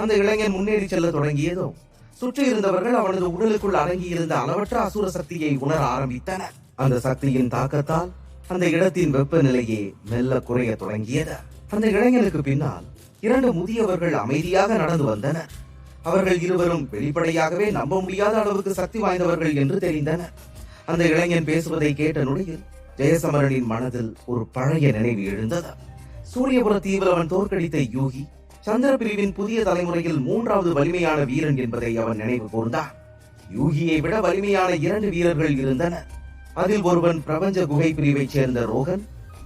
A: அந்த இளைஞன் முன்னேறி செல்ல தொடங்கியதும் சுற்றி இருந்தவர்கள் அவனது உடலுக்குள் அடங்கியிருந்த அளவற்ற அசுர சக்தியை உணர ஆரம்பித்தனர். அந்த சக்தியின் தாக்கத்தால் அந்த இடத்தின் வெப்பநிலையே மெல்ல குறைய தொடங்கியது. அந்த இளைஞனுக்கு பின்னால் 2 முதியவர்கள் அமைதியாக நடந்து வந்தனர். அவர்கள் இருவரும் வெளிப்படையாகவே நம்ப முடியாத அளவுக்கு சக்தி வாய்ந்தவர்கள் என்று தெரிந்தனர். அந்த இளைஞன் பேசுவதை கேட்ட நொடியில் ஜெயசமரனின் மனதில் ஒரு பழைய நினைவு எழுந்தது. சூரியபுர தீவில் அவன் தோற்கடித்த யூகி சந்திர பிரிவின் புதிய தலைமுறையில் 3வது வலிமையான வீரன் என்பதை அவன் நினைவு கூர்ந்தான். யூகியை விட வலிமையான 2 வீரர்கள் இருந்தனர். அதில் ஒருவன் பிரபஞ்ச குகை பிரிவைச் சேர்ந்த ரோகன்,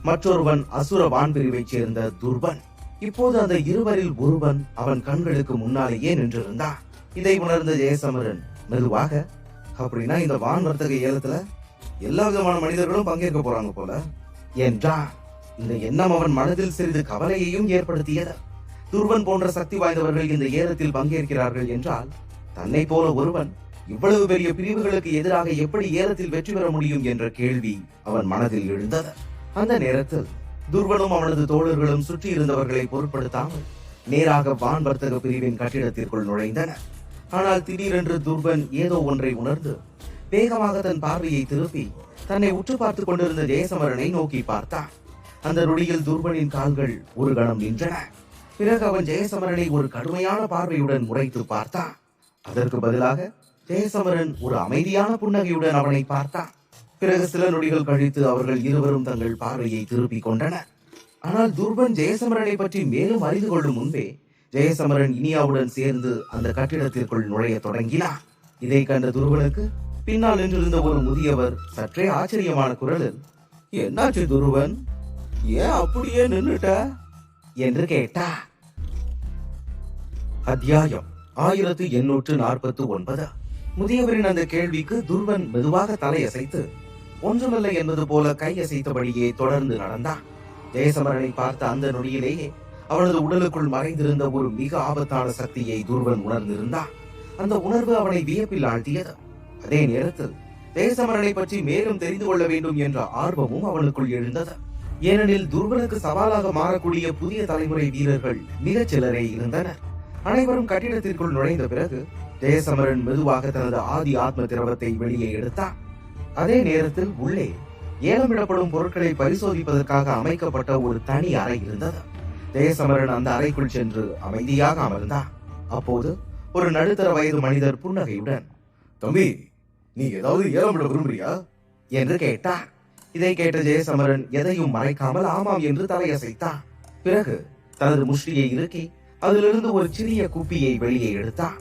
A: மற்றொருவன் அசுர வான் பிரிவைச் சேர்ந்த துர்வன். இப்போது அந்த இருவரில் ஒருவன் அவன் கண்களுக்கு முன்னாலேயே நின்றிருந்தான். இதை உணர்ந்த ஜெயசமரன் மெதுவாக, அப்படின்னா இந்த வான் வர்த்தக ஏலத்துல எல்லா விதமான மனிதர்களும் பங்கேற்க போறாங்க போல என்றான். இந்த எண்ணம் அவன் மனதில் சிறிது கவலையையும் ஏற்படுத்தியது. துர்வன் போன்ற சக்தி வாய்ந்தவர்கள் இந்த ஏலத்தில் பங்கேற்கிறார்கள் என்றால் தன்னை போல ஒருவன் இவ்வளவு பெரிய பிரிவுகளுக்கு எதிராக எப்படி ஏலத்தில் வெற்றி பெற முடியும் என்ற கேள்வி அவன் மனதில் எழுந்தது. அந்த நேரத்தில் துர்வனும் அவனது தோழர்களும் சுற்றி இருந்தவர்களை பொருட்படுத்தாமல் நேராக வான் வர்த்தக பிரிவின் கட்டிடத்திற்குள் நுழைந்தனர். ஆனால் திடீரென்று துர்வன் ஏதோ ஒன்றை உணர்ந்து வேகமாக தன் பார்வையை திருப்பி தன்னை உற்று பார்த்துக் கொண்டிருந்த ஜெயசமரனை நோக்கி பார்த்தான். அந்த நொடியில் துர்வனின் கால்கள் ஒரு கணம் நின்றன. பிறகு அவன் ஜெயசமரனை ஒரு கடுமையான பார்வையுடன் முறைத்து பார்த்தான். அதற்கு பதிலாக ஜெயசமரன் ஒரு அமைதியான புன்னகையுடன் அவனை பார்த்தான். பிறகு சில நொடிகள் கழித்து அவர்கள் இருவரும் தங்கள் பார்வையை திருப்பிக் கொண்டனர். ஆனால் துர்வன் ஜெயசமரனை பற்றி மேலும் அறிந்து கொள்ளும் முன்பே ஜெயசமரன் இனியாவுடன் சேர்ந்து அந்த கட்டிடத்திற்குள் நுழைய தொடங்கினார். இதை கண்ட துருவனுக்கு பின்னால் நின்றிருந்த ஒரு முதியவர் சற்றே ஆச்சரியமான குரலில், என்னாச்சு துருவன், ஏன் அப்படியே நின்னுட்ட என்று கேட்டார். அத்தியாயம் 1849. முதியவரின் அந்த கேள்விக்கு துர்வன் மெதுவாக தலையசைத்து ஒன்றுமில்லை என்பது போல கையசைத்தபடியே தொடர்ந்து நடந்தான். ஜெயசமரனை பார்த்த அந்த நொடியிலேயே அவனது உடலுக்குள் மறைந்திருந்த ஒரு மிக ஆபத்தான சக்தியை துர்வன் உணர்ந்திருந்தான். அந்த உணர்வு அவனை வியப்பில் ஆழ்த்தியது. அதே நேரத்தில் ஜெயசமரனை பற்றி மேலும் தெரிந்து கொள்ள வேண்டும் என்ற ஆர்வமும் அவனுக்குள் எழுந்தது. ஏனெனில் துர்வனுக்கு சவாலாக மாறக்கூடிய புதிய தலைமுறை வீரர்கள் மிகச் சிலரே இருந்தனர். அனைவரும் கட்டிடத்திற்குள் நுழைந்த பிறகு ஜெயசமரன் மெதுவாக தனது ஆதி ஆத்ம திரவத்தை வெளியே எடுத்தான். அதே நேரத்தில் உள்ளே ஏலமிடப்படும் பொருட்களை பரிசோதிப்பதற்காக அமைக்கப்பட்ட ஒரு தனி அறை இருந்தது. ஜெயசமரன் அந்த அறைக்குள் சென்று அமைதியாக அமர்ந்தான். அப்போது ஒரு நடுத்தர வயது மனிதர் புன்னகையுடன்,
B: தம்பி, நீ ஏதாவது ஏலமிட விரும்புறியா
A: என்று கேட்டார். இதை கேட்ட ஜெயசமரன் எதையும் மறைக்காமல் ஆமாம் என்று தலையசைத்தான். பிறகு தனது முஷ்டியை இறுக்கி அதிலிருந்து ஒரு சிறிய குப்பியை வெளியே எடுத்தான்.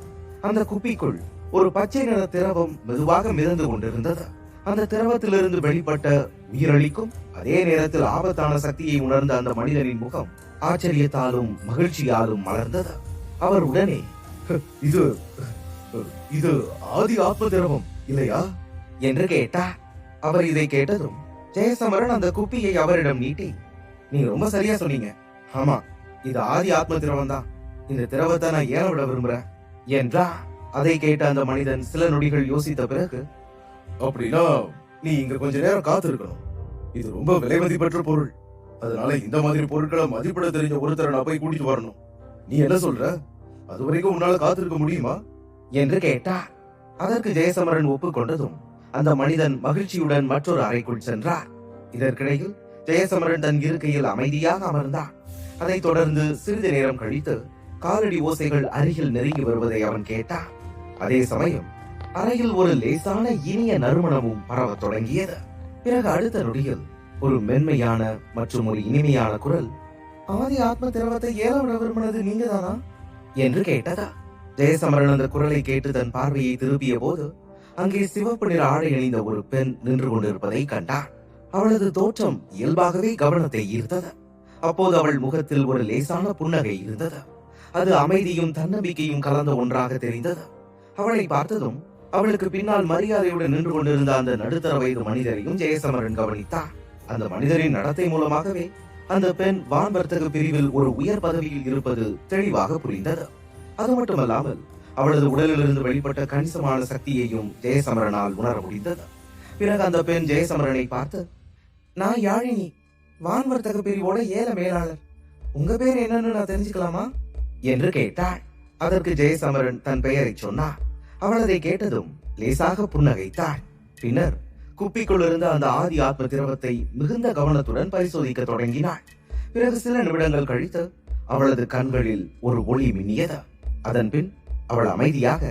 A: அந்த குப்பிக்குள் ஒரு பச்சை நிற திரவம் மெதுவாக மிதந்து கொண்டிருந்தது. அந்த திரவத்திலிருந்து வெளிப்பட்ட உயிரளிக்கும் அதே நேரத்தில் ஆபத்தான சக்தியை உணர்ந்த அந்த மனிதனின் முகம் ஆச்சரியத்தாலும் மகிழ்ச்சியாலும் மலர்ந்தது. அவர் உடனே,
B: இது இது ஆதி ஆத்ம திரவம் இல்லையா
A: என்று கேட்டார். அவர் இதை கேட்டதும் ஜெயசமரன் அந்த குப்பியை அவரிடம் நீட்டி, நீங்க ரொம்ப சரியா சொன்னீங்க. ஆமா, இது ஆதி ஆத்ம திரவம் தான். இந்த திரவத்தை நான் ஏற விட விரும்புறேன் என்றார். அதை கேட்ட அந்த மனிதன் சில நொடிகள் யோசித்த பிறகு,
B: அப்படின்னா நீ இங்க கொஞ்ச நேரம் காத்திருக்கணும். இது ரொம்ப விலை மதிப்பற்ற பொருள். அதனால இந்த மாதிரி பொருட்களை மதிப்பிட தெரிஞ்ச ஒருத்தரை நான் போய் கூட்டிட்டு வரணும். நீ என்ன சொல்ற? அது வரைக்கும் உன்னால காத்திருக்க முடியுமா
A: என்று கேட்டார். அதற்கு ஜெயசமரன் ஒப்புக்கொண்டதும் அந்த மனிதன் மகிழ்ச்சியுடன் மற்றொரு அறைக்குள் சென்றார். இதற்கிடையில் ஜெயசமரன் தன் இருக்கையில் அமைதியாக அமர்ந்தான். அதைத் தொடர்ந்து சிறிது நேரம் கழித்து காலடி ஓசைகள் அருகில் நெருங்கி வருவதை அவன் கேட்டான். அதே சமயம் அறையில் ஒரு லேசான இனிய நறுமணமும் பரவத் தொடங்கியது. பிறகு அடுத்த நொடியில் ஒரு மென்மையான மற்றும் ஒரு இனிமையான குரல், ஆதி ஆத்ம திரவத்தை ஏலம் விட விரும்பினது நீங்கதானா என்று கேட்டதா. ஜெயசமரன் அந்த குரலை கேட்டு தன் பார்வையை திருப்பிய போது அங்கே சிவப்பு நிற ஆடை அணிந்த ஒரு பெண் நின்று கொண்டிருப்பதை கண்டார். அவளது தோற்றம் இயல்பாகவே கவனத்தை ஈர்த்தது. அப்போது அவள் முகத்தில் ஒரு லேசான புன்னகை இருந்தது. அது அமைதியும் தன்னம்பிக்கையும் கலந்த ஒன்றாக தெரிந்தது. அவளை பார்த்ததும் அவளுக்கு பின்னால் மரியாதையுடன் நின்று கொண்டிருந்த அந்த நடுத்தர வயது மனிதரையும் ஜெயசமரன் கவனித்தார். அந்த மனிதரின் நடத்தை மூலமாகவே அந்த பெண் வான் வர்த்தக பிரிவில் ஒரு உயர் பதவியில் இருப்பது தெளிவாக புரிந்தது. அது மட்டுமல்லாமல் அவளது உடலிலிருந்து வெளிப்பட்ட கணிசமான சக்தியையும் ஜெயசமரனால் உணர முடிந்தது. பிறகு அந்த பெண் ஜெயசமரனை பார்த்து, நான் யாழினி, வான் வர்த்தக பிரிவோட ஏல மேலாளர். உங்க பேர் என்னன்னு நான் தெரிஞ்சுக்கலாமா என்று கேட்டாள். அதற்கு ஜெயசமரன் தன் பெயரை சொன்னார். அவள் அதை கேட்டதும் லேசாக புன்னகைத்தாள். பின்னர் குப்பிக்குள் இருந்த அந்த ஆதி ஆத்ம திரவத்தை மிகுந்த கவனத்துடன் பரிசோதிக்க தொடங்கினாள். பிறகு சில நிமிடங்கள் கழித்து அவளது கண்களில் ஒரு ஒளி மின்னியது. அதன் பின் அவள் அமைதியாக,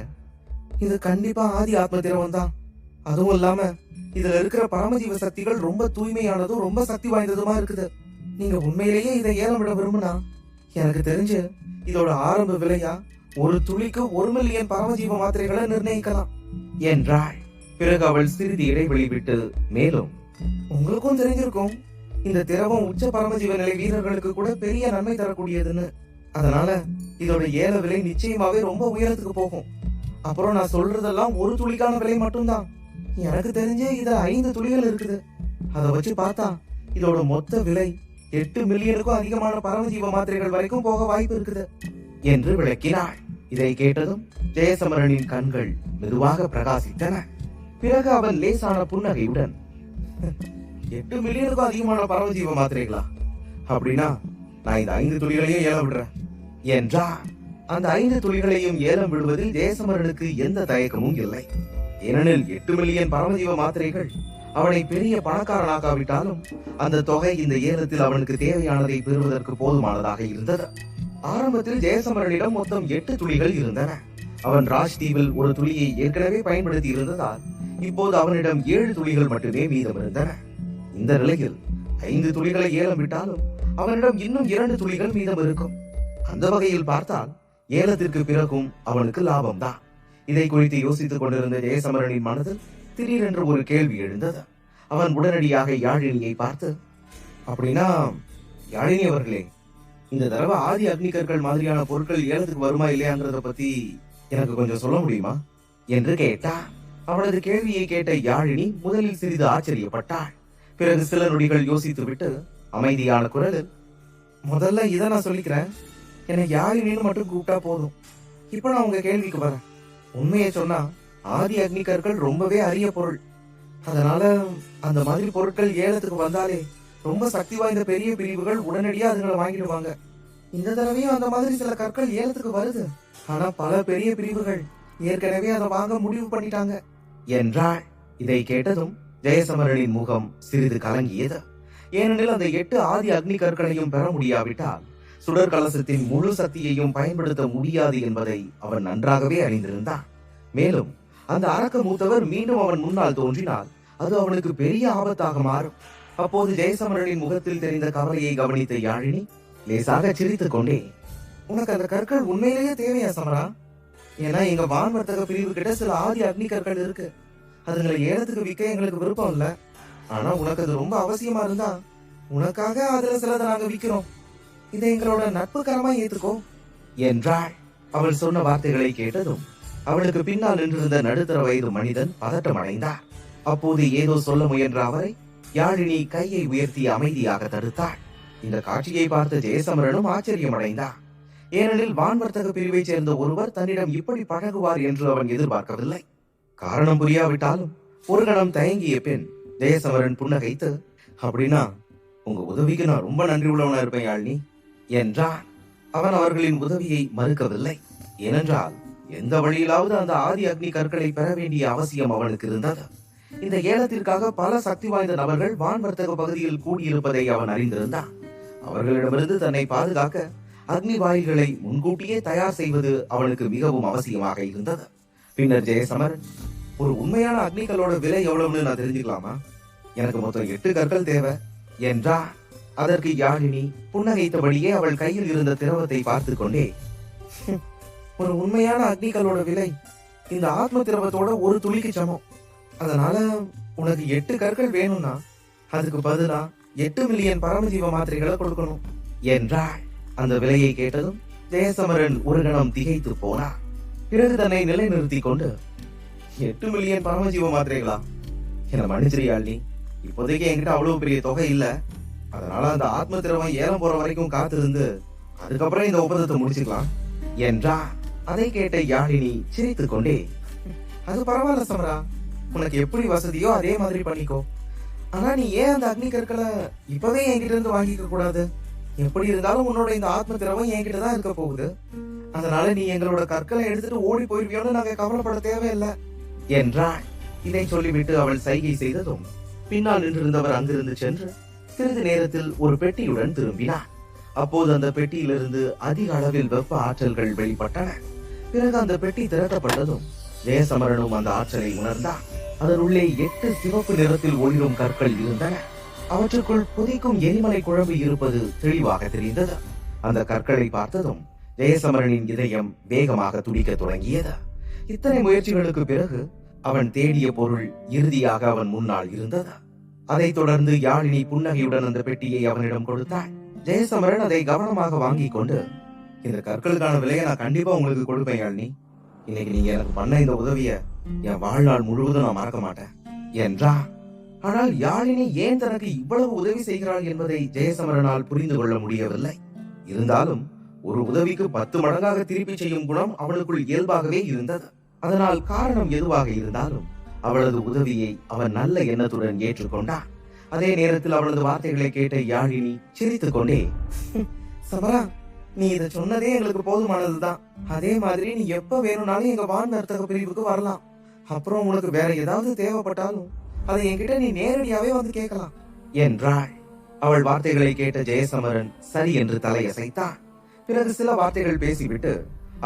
A: இது கண்டிப்பா ஆதி ஆத்ம திரவம் தான். அதுவும் இல்லாம இதுல இருக்கிற பரமஜீவ சக்திகள் ரொம்ப தூய்மையானதும் ரொம்ப சக்தி வாய்ந்ததுமா இருக்குது. நீங்க உண்மையிலேயே இதை ஏலம் விட விரும்புனா எனக்கு தெரிஞ்சு இதோட ஆரம்ப விலையா ஒரு துளிக்கு 1 மில்லியன் பரமஜீவ மாத்திரைகளை நிர்ணயிக்கலாம் என்றாள். பிறகு அவள் சிறிது இடைவெளி விட்டு மேலும், உங்களுக்கும் தெரிஞ்சிருக்கும் இந்த திரவம் உச்ச பரமஜீவ நிலை வீரர்களுக்கு கூட பெரிய நன்மை தரக்கூடியதுன்னு. அதனால இதோட ஏல விலை நிச்சயமாவே ரொம்ப உயரத்துக்கு போகும். அப்புறம் நான் சொல்றதெல்லாம் ஒரு துளிக்கான விலை மட்டும்தான். எனக்கு தெரிஞ்சே இதுல 5 துளிகள் இருக்குது. அதை வச்சு பார்த்தா இதோட மொத்த விலை 8 மில்லியனுக்கும் அதிகமான பரமஜீவ மாத்திரைகள் வரைக்கும் போக வாய்ப்பு இருக்குது என்று விளக்கினாள். இதை கேட்டதும் ஜெயசமரனின் கண்கள் மெதுவாக பிரகாசித்தன. பிறகு அவன் லேசான புன்னகையுடன், 8 மில்லியனுக்கும் அதிகமான பரமஜீவ மாத்திரைகளா? அப்படின்னா நான் இந்த 5 துளிகளையும் ஏலம் விடுறேன் என்றார். அந்த 5 துளிகளையும் ஏலம் விடுவதில் ஜெயசமரனுக்கு எந்த தயக்கமும் இல்லை. ஏனெனில் 8 மில்லியன் பரமஜீவ மாத்திரைகள் அவனை பெரிய பணக்காரனாக்காவிட்டாலும் அந்த தொகை இந்த ஏலத்தில் அவனுக்கு தேவையானதை பெறுவதற்கு போதுமானதாக இருந்தது. ஆரம்பத்தில் ஜெயசமரனிடம் மொத்தம் 8 துளிகள் இருந்தன. அவன் ராஜ்தீவில் ஒரு துளியை ஏற்கனவே பயன்படுத்தி இருந்ததால் இப்போது அவனிடம் 7 துளிகள் மட்டுமே மீதம் இருந்தன. இந்த நிலையில் 5 துளிகளை ஏலம் விட்டாலும் அவனிடம் இன்னும் 2 துளிகள் மீதம் இருக்கும். அந்த வகையில் பார்த்தால் ஏலத்திற்கு பிறகும் அவனுக்கு லாபம் தான். இதை குறித்து யோசித்துக் கொண்டிருந்த ஜெயசமரனின் மனதில் திடீரென்று ஒரு கேள்வி எழுந்தது. அவன் உடனடியாக யாழினியை பார்த்து, அப்படின்னா யாழினி அவர்களே, இந்த தடவை ஆதி அக்னிகர்கள் மாதிரியான பொருட்கள் ஏலத்துக்கு வருமா இல்லையாங்கிறத பத்தி எனக்கு கொஞ்சம் சொல்ல முடியுமா என்று கேட்டார். அவளது கேள்வியை கேட்ட யாழினி முதலில் சிறிது ஆச்சரியப்பட்டாள். பிறகு சில நொடிகள் யோசித்து விட்டு அமைதியான குரலில், முதல்ல இதை நான் சொல்லிக்கிறேன், என்னை யாழினின்னு மட்டும் கூப்பிட்டா போதும். இப்ப நான் உங்க கேள்விக்கு வரேன். உண்மையை சொன்னா ஆதி அக்னிகர்கள் ரொம்பவே அரிய பொருள். அதனால அந்த மாதிரி பொருட்கள் ஏலத்துக்கு வந்தாலே ரொம்ப சக்தி வாய்ந்த பெரிய பிரிவுகள் உடனடியா அதுங்களை வாங்கிடுவாங்க. இந்த தடவையும் அந்த மாதிரி சில கற்கள் ஏலத்துக்கு வருது. ஆனா பல பெரிய பிரிவுகள் ஏற்கனவே அதை வாங்க முடிவு பண்ணிட்டாங்க என்றாள். இதை கேட்டதும் ஜெயசமரனின் முகம் சிறிது கலங்கியது. ஏனெனில் அந்த 8 ஆதி அக்னி கற்களையும் பெற முடியாவிட்டால் சுடர் கலசத்தின் முழு சக்தியையும் பயன்படுத்த முடியாது என்பதை அவன் நன்றாகவே அறிந்திருந்தான். மேலும் அந்த அரக்க மூத்தவர் மீண்டும் அவன் முன்னால் தோன்றினால் அது அவனுக்கு பெரிய ஆபத்தாக மாறும். அப்போது ஜெயசமரனின் முகத்தில் தெரிந்த கவலையை கவனித்த யாழினி லேசாக சிரித்துக் கொண்டே, உனக்கு அந்த கற்கள் உண்மையிலேயே தேவையா சமரா? ஏன்னா எங்க வான் வர்த்தக பிரிவு கிட்ட சில ஆதி அக்னி கற்கள் இருக்கு. அதுங்களை ஏலத்துக்கு விற்க எங்களுக்கு விருப்பம் இல்ல. ஆனா உனக்கு அது ரொம்ப அவசியமா இருந்தா உனக்காக அதுல சிலதை நாங்க விற்கிறோம். இதை எங்களோட நட்புக்கரமா ஏத்துக்கோ என்றாள். அவள் சொன்ன வார்த்தைகளை கேட்டதும் அவளுக்கு பின்னால் நின்றிருந்த நடுத்தர வயது மனிதன் பதட்டம் அடைந்தார். அப்போது ஏதோ சொல்ல முயன்ற அவரை யாழினி கையை உயர்த்தி அமைதியாக தடுத்தாள். இந்த காட்சியை பார்த்த ஜெயசமரனும் ஆச்சரியம் அடைந்தார். ஏனெனில் வான் வர்த்தக பிரிவை சேர்ந்த ஒருவர் தன்னிடம் இப்படி பழகுவார் என்று அவன் எதிர்பார்க்கவில்லை. காரணம் புரியாவிட்டாலும் ஒரு கணம் தயங்கிய பின் ஜெயசமரன் புன்னகைத்து, அப்படின்னா உங்க உதவிக்கு நான் ரொம்ப நன்றி உள்ளவனா இருப்பேன் யாழினி என்றான். அவன் அவர்களின் உதவியை மறுக்கவில்லை. ஏனென்றால் எந்த வழியிலாவது அந்த ஆதி அக்னி கற்களை பெற வேண்டிய அவசியம் அவனுக்கு இருந்தது. இந்த ஏலத்திற்காக பல சக்தி வாய்ந்த நபர்கள் வான் வர்த்தக பகுதியில் கூடியிருப்பதை அவன் அறிந்திருந்தான். அவர்களிடமிருந்து தன்னை பாதுகாக்க அக்னி வாயில்களை முன்கூட்டியே தயார் செய்வது அவனுக்கு மிகவும் அவசியமாக இருந்தது. பின்னர் ஜெயசமரன், ஒரு உண்மையான அக்னிகளோட விலை எவ்வளவுன்னு நான் தெரிஞ்சுக்கலாமா? எனக்கு மொத்தம் 8 கற்கள் தேவை என்றார். அதற்கு யாழினி புன்னகைத்தபடியே அவள் கையில் இருந்த திரவத்தை பார்த்து கொண்டே, ஒரு உண்மையான அக்னிகளோட விலை இந்த ஆத்ம திரவத்தோட ஒரு துளிக்கு சமம். அதனால உனக்கு 8 கற்கள் வேணும்னா அதுக்கு பதிலா 8 மில்லியன் பரமஜீவ மாத்திரைகளை கொடுக்கணும் என்றாள். அந்த விலையை கேட்டதும் ஜெயசமரன் ஒரு கணம் திகைத்து போனார். பிறகு தன்னை நிலைநிறுத்தி கொண்டு, 8 மில்லியன் பரமஜீவ மாத்திரைகளா? என்ன மன்னிச்சிரியாள், இப்போதைக்கு என்கிட்ட அவ்வளவு பெரிய தொகை இல்ல. அதனால அந்த ஆத்ம திரவம் ஏலம் போற வரைக்கும் காத்திருந்து அதுக்கப்புறம் இந்த ஒப்பந்தத்தை முடிச்சுக்கலாம் என்றார். அதை கேட்ட யாழினி சிரித்துக் கொண்டே, அது பரவாயில்ல சமரா, உனக்கு எப்படி வசதியோ அதே மாதிரி பண்ணிக்கோ. ஆனா நீ ஏன் அந்த அக்னி கற்களை இப்பவே என்கிட்ட இருந்து வாங்கிக்க கூடாது? எப்படி இருந்தாலும் உன்னோட இந்த ஆத்ம திரவம் என்கிட்ட தான் இருக்க போகுது. அதனால நீ எங்களோட கற்களை எடுத்துட்டு ஓடி போயிருவியோன்னு நாங்க கவலைப்பட தேவையில்லை என்றாள். இதை சொல்லிவிட்டு அவள் சைகை செய்ததும் பின்னால் நின்றிருந்தவர் அங்கிருந்து சென்று சிறிது நேரத்தில் ஒரு பெட்டியுடன் திரும்பினார். அப்போது அந்த பெட்டியிலிருந்து அதிக அளவில் வெப்ப ஆற்றல்கள் வெளிப்பட்டன. பிறகு அந்த பெட்டி திரட்டப்பட்டதும் ஜெயசமரனும் அந்த ஆற்றலை உணர்ந்தார். அதனுள்ளே 8 சிவப்பு நிறத்தில் ஒளிரும் கற்கள் இருந்தன. அவற்றுக்குள் புதைக்கும் எரிமலை குழம்பு இருப்பது தெளிவாக தெரிந்தது. அந்த கற்களை பார்த்ததும் ஜெயசமரனின் இதயம் வேகமாக துடிக்க தொடங்கியது. இத்தனை முயற்சிகளுக்கு பிறகு அவன் தேடிய பொருள் இறுதியாக அவன் முன்னால் இருந்தது. அதைத் தொடர்ந்து யாழினி புன்னகையுடன் அந்த பெட்டியை அவனிடம் கொடுத்தாள். ஜெயசமரன் அதை கவனமாக வாங்கி கொண்டு, இந்த கற்களுக்கான விலையை நான் கண்டிப்பா உங்களுக்கு கொடுப்பேன் யாழினி. இன்னைக்கு நீங்க எனக்கு பண்ண இந்த உதவிய என் வாழ்நாள் முழுவதும் நான் மறக்க மாட்டேன் என்றார். ஆனால் யாழினி ஏன் தனக்கு இவ்வளவு உதவி செய்கிறாள் என்பதை ஜெயசமரனால் புரிந்து கொள்ள முடியவில்லை. இருந்தாலும் ஒரு உதவிக்கு 10 மடங்காக திருப்பி செய்யும் குணம் அவளுக்குள் இயல்பாகவே இருந்தது. அதனால் காரணம் எதுவாக இருந்தாலும் அவளது உதவியை அவன் நல்ல எண்ணத்துடன் ஏற்றுக்கொண்டான். அதே நேரத்தில் அவளது வார்த்தைகளை கேட்ட யாழினி சிரித்துக் கொண்டே, சமரா, நீ இதை சொன்னதே எங்களுக்கு போதுமானதுதான். அதே மாதிரி நீ எப்ப வேணும்னாலும் எங்க வான் வர்த்தக பிரிவுக்கு வரலாம். அப்புறம் உனக்கு வேற ஏதாவது தேவைப்பட்டாலும் அதை என்கிட்ட நீ நேரடியாவே வந்து கேட்கலாம் என்றாள். அவள் வார்த்தைகளை கேட்ட ஜெயசமரன் சரி என்று தலையசைத்தான். பிறகு சில வார்த்தைகள் பேசிவிட்டு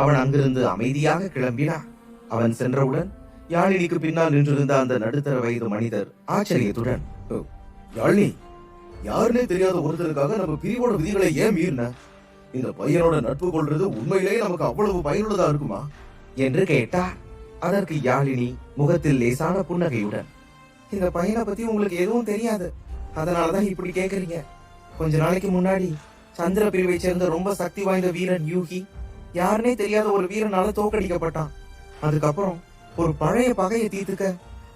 A: அவன் அங்கிருந்து அமைதியாக கிளம்பினான். அவன் சென்றவுடன் யாழினிக்கு பின்னால் நின்றிருந்த அந்த நடுத்தர வயது மனிதர் ஆச்சரியத்துடன்,
B: யாழினி, யாருன்னே தெரியாத ஒருத்தருக்காக நம்ம பிரிவோட விதிகளை ஏன் மீறின? இந்த பையனோட நட்பு கொள்றது உண்மையிலேயே நமக்கு அவ்வளவு பயனுள்ளதா இருக்குமா
A: என்று கேட்டார். அதற்கு யாழினி முகத்தில் லேசான புன்னகையுடன், இந்த பையனை பத்தி உங்களுக்கு எதுவும் தெரியாது, அதனாலதான் இப்படி கேக்குறீங்க. கொஞ்ச நாளைக்கு முன்னாடி சந்திர பிரிவை சேர்ந்த ரொம்ப சக்தி வாய்ந்த வீரன் யூகி யாருன்னே தெரியாத ஒரு வீரனால தோற்கடிக்கப்பட்டான். அதுக்கப்புறம் ஒரு பழைய பகையை தீர்த்துக்க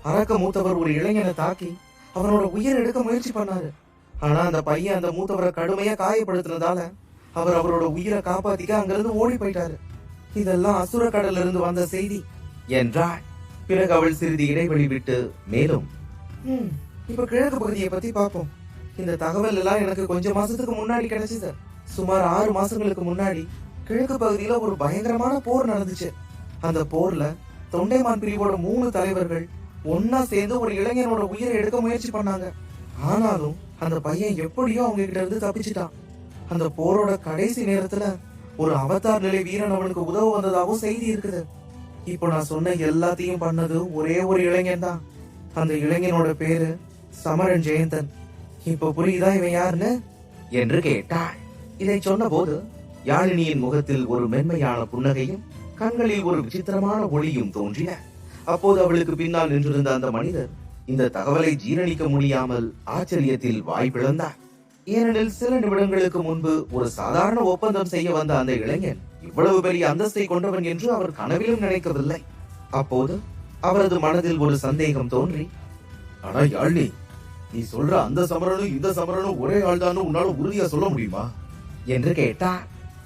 A: அரக்க மூத்தவர் ஒரு இளைஞனை தாக்கி அவனோட உயிர் எடுக்க முயற்சி பண்ணாரு. ஆனா அந்த பையன் அந்த மூத்தவரை கடுமையா காயப்படுத்தினதால அவர் அவரோட உயிரை காப்பாத்திக்க அங்கிருந்து ஓடி போயிட்டாரு. இதெல்லாம் அசுர கடல்ல இருந்து வந்த செய்தி என்றாள். பிறகு அவள் சிறிது இடைவெளி விட்டு மேலும், இப்ப கிழக்கு பகுதியை பத்தி பார்ப்போம். இந்த தகவல் எல்லாம் எனக்கு கொஞ்சம் மாசத்துக்கு முன்னாடி கிடைச்சது. சுமார் 6 மாசங்களுக்கு முன்னாடி கிழக்கு பகுதியில ஒரு பயங்கரமான போர் நடந்துச்சு. அந்த போர்ல தொண்டைமான் பிரிவோட 3 தலைவர்கள் ஒன்னா சேர்ந்து ஒரு இளைஞனோட உயிரை எடுக்க முயற்சி பண்ணாங்க. ஆனாலும் அந்த பையன் எப்படியோ அவங்க கிட்ட இருந்து தப்பிச்சிட்டான். அந்த போரோட கடைசி நேரத்துல ஒரு அவதார் நிலை வீரன் அவனுக்கு உதவ வந்ததாகவும் செய்தி இருக்குது. இப்போ நான் சொன்ன எல்லாத்தையும் பண்ணது ஒரே ஒரு இளைஞன் தான். அந்த இளைஞனோட பேரு சமரன் ஜெயந்தன். இப்போ புரியுதா இவன் யாருன்னு என்று கேட்டாள். இதை சொன்ன போது யாழினியின் முகத்தில் ஒரு மென்மையான புன்னகையும் கண்களில் ஒரு விசித்திரமான ஒளியும் தோன்றின. அப்போது அவளுக்கு பின்னால் நின்றிருந்த அந்த மனிதர் இந்த தகவலை ஜீரணிக்க முடியாமல் ஆச்சரியத்தில் வாய் பிளந்தார். ஏனெனில் சில நிமிடங்களுக்கு முன்பு ஒரு சாதாரண ஒப்பந்தம் செய்ய வந்த அந்த இளைஞன் இவ்வளவு பெரிய அந்தஸ்தை கொண்டவன் என்று அவர் கனவிலும் நினைக்கவில்லை. அப்போது அவரது மனதில் ஒரு சந்தேகம் தோன்றி,
B: ஆனா யாழினி, நீ சொல்ற அந்த சமரனும் இந்த சமரனும் ஒரே ஆள்தான்னு உன்னால உறுதியா சொல்ல முடியுமா
A: என்று கேட்டார்.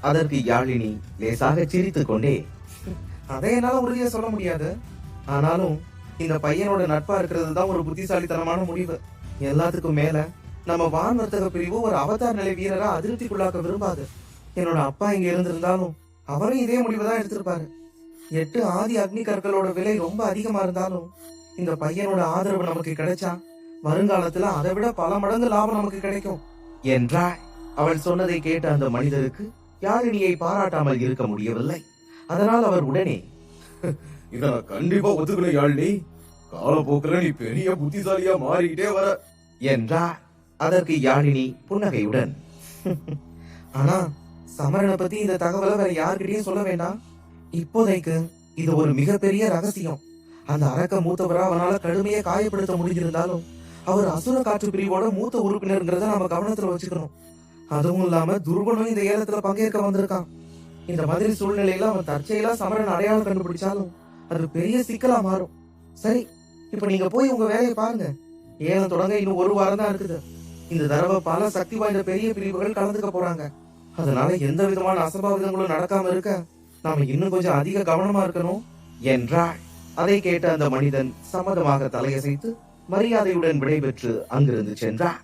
A: அதற்கு யாழினி லேசாக சிரித்துக் கொண்டே, அதை என்னால உறுதியா சொல்ல முடியாது. ஆனாலும் இந்த பையனோட நட்பா இருக்கிறது தான் ஒரு புத்திசாலித்தனமான முடிவு. எல்லாத்துக்கும் மேல நம்ம வான் வர்த்தக பிரிவு ஒரு அவதார் நிலை வீரரா அதிருப்திக்குள்ளாக்க விரும்பாது. என்னோட அப்பா இங்க இருந்திருந்தாலும் அவரும் இதே முடிவை தான் எடுத்திருப்பாரு. 8 ஆதி அக்னி கற்களோட விலை ரொம்ப அதிகமா இருந்தாலும் இந்த பையனோட ஆதரவு நமக்கு கிடைச்சா வருங்காலத்துல அதை விட பல மடங்கு லாபம் நமக்கு கிடைக்கும் என்றாள். அவள் சொன்னதை கேட்ட அந்த மனிதருக்கு யாழினியை பாராட்டாமல் இருக்க முடியவில்லை. அதனால் அவர் உடனே,
B: இத நான் கண்டிப்பா ஒத்துக்கணும் யாழினி. காலப்போக்கில் நீ பெரிய புத்திசாலியா மாறிக்கிட்டே வர
A: என்றார். அதற்கு யாழினி புன்னகையுடன், ஆனா சமரனை பத்தி இந்த தகவலை வேற யார்கிட்டயும் சொல்ல வேண்டாம். இப்போதைக்கு இது ஒரு மிகப்பெரிய ரகசியம். அந்த அரக்க மூத்தவரா அவனால கடுமையா காயப்படுத்த முடிஞ்சிருந்தாலும் அவர் அசுர காற்று பிரிவோட மூத்த உறுப்பினர்ங்கிறத நம்ம கவனத்துல வச்சுக்கணும். அதுவும் இல்லாம துருவனும் இந்த ஏலத்துல பங்கேற்க வந்திருக்கான். இந்த மாதிரி சூழ்நிலையில அவன் தற்செயலா சமரன் அடையாளம் கண்டுபிடிச்சாலும் அது பெரிய சிக்கலா மாறும். சரி, இப்ப நீங்க போய் உங்க வேலையை பாருங்க. ஏலம் தொடங்க இன்னும் 1 வாரம் தான் இருக்குது. இந்த தடவை பல சக்தி வாய்ந்த பெரிய பிரிவுகள் கலந்துக்க போறாங்க. அதனால எந்த விதமான அசம்பாவிதங்களும் நடக்காம இருக்க நாம இன்னும் கொஞ்சம் அதிக கவனமா இருக்கணும் என்றாள். அதை கேட்ட அந்த மனிதன் சம்மதமாக தலையசைத்து மரியாதையுடன் விடைபெற்று அங்கிருந்து சென்றார்.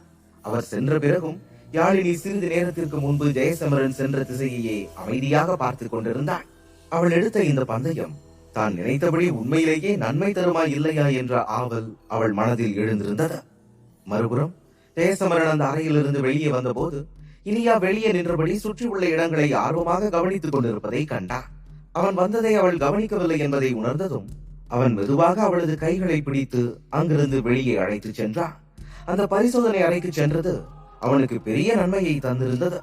A: அவர் சென்ற பிறகும் யாழினி சிறிது நேரத்திற்கு முன்பு ஜெயசமரன் சென்ற திசையையே அமைதியாக பார்த்துக் கொண்டிருந்தாள். அவள் எடுத்த இந்த பந்தயம் தான் நினைத்தபடி உண்மையிலேயே நன்மை தருமா இல்லையா என்ற ஆவல் அவள் மனதில் எழுந்திருந்தது. மறுபுறம் ஜெயசமரன் அந்த அறையிலிருந்து வெளியே வந்தபோது இனியா வெளியே நின்றபடி சுற்றி உள்ள இடங்களை ஆர்வமாக கவனித்துக் கொண்டிருப்பதை கண்டார். அவன் வந்ததை அவள் கவனிக்கவில்லை என்பதை உணர்ந்ததும் அவன் மெதுவாக அவளது கைகளை பிடித்து அங்கிருந்து வெளியே அழைத்து சென்றான். அந்த பரிசோதனை அறைக்கு சென்றது அவனுக்கு பெரிய நன்மையை தந்திருந்தது.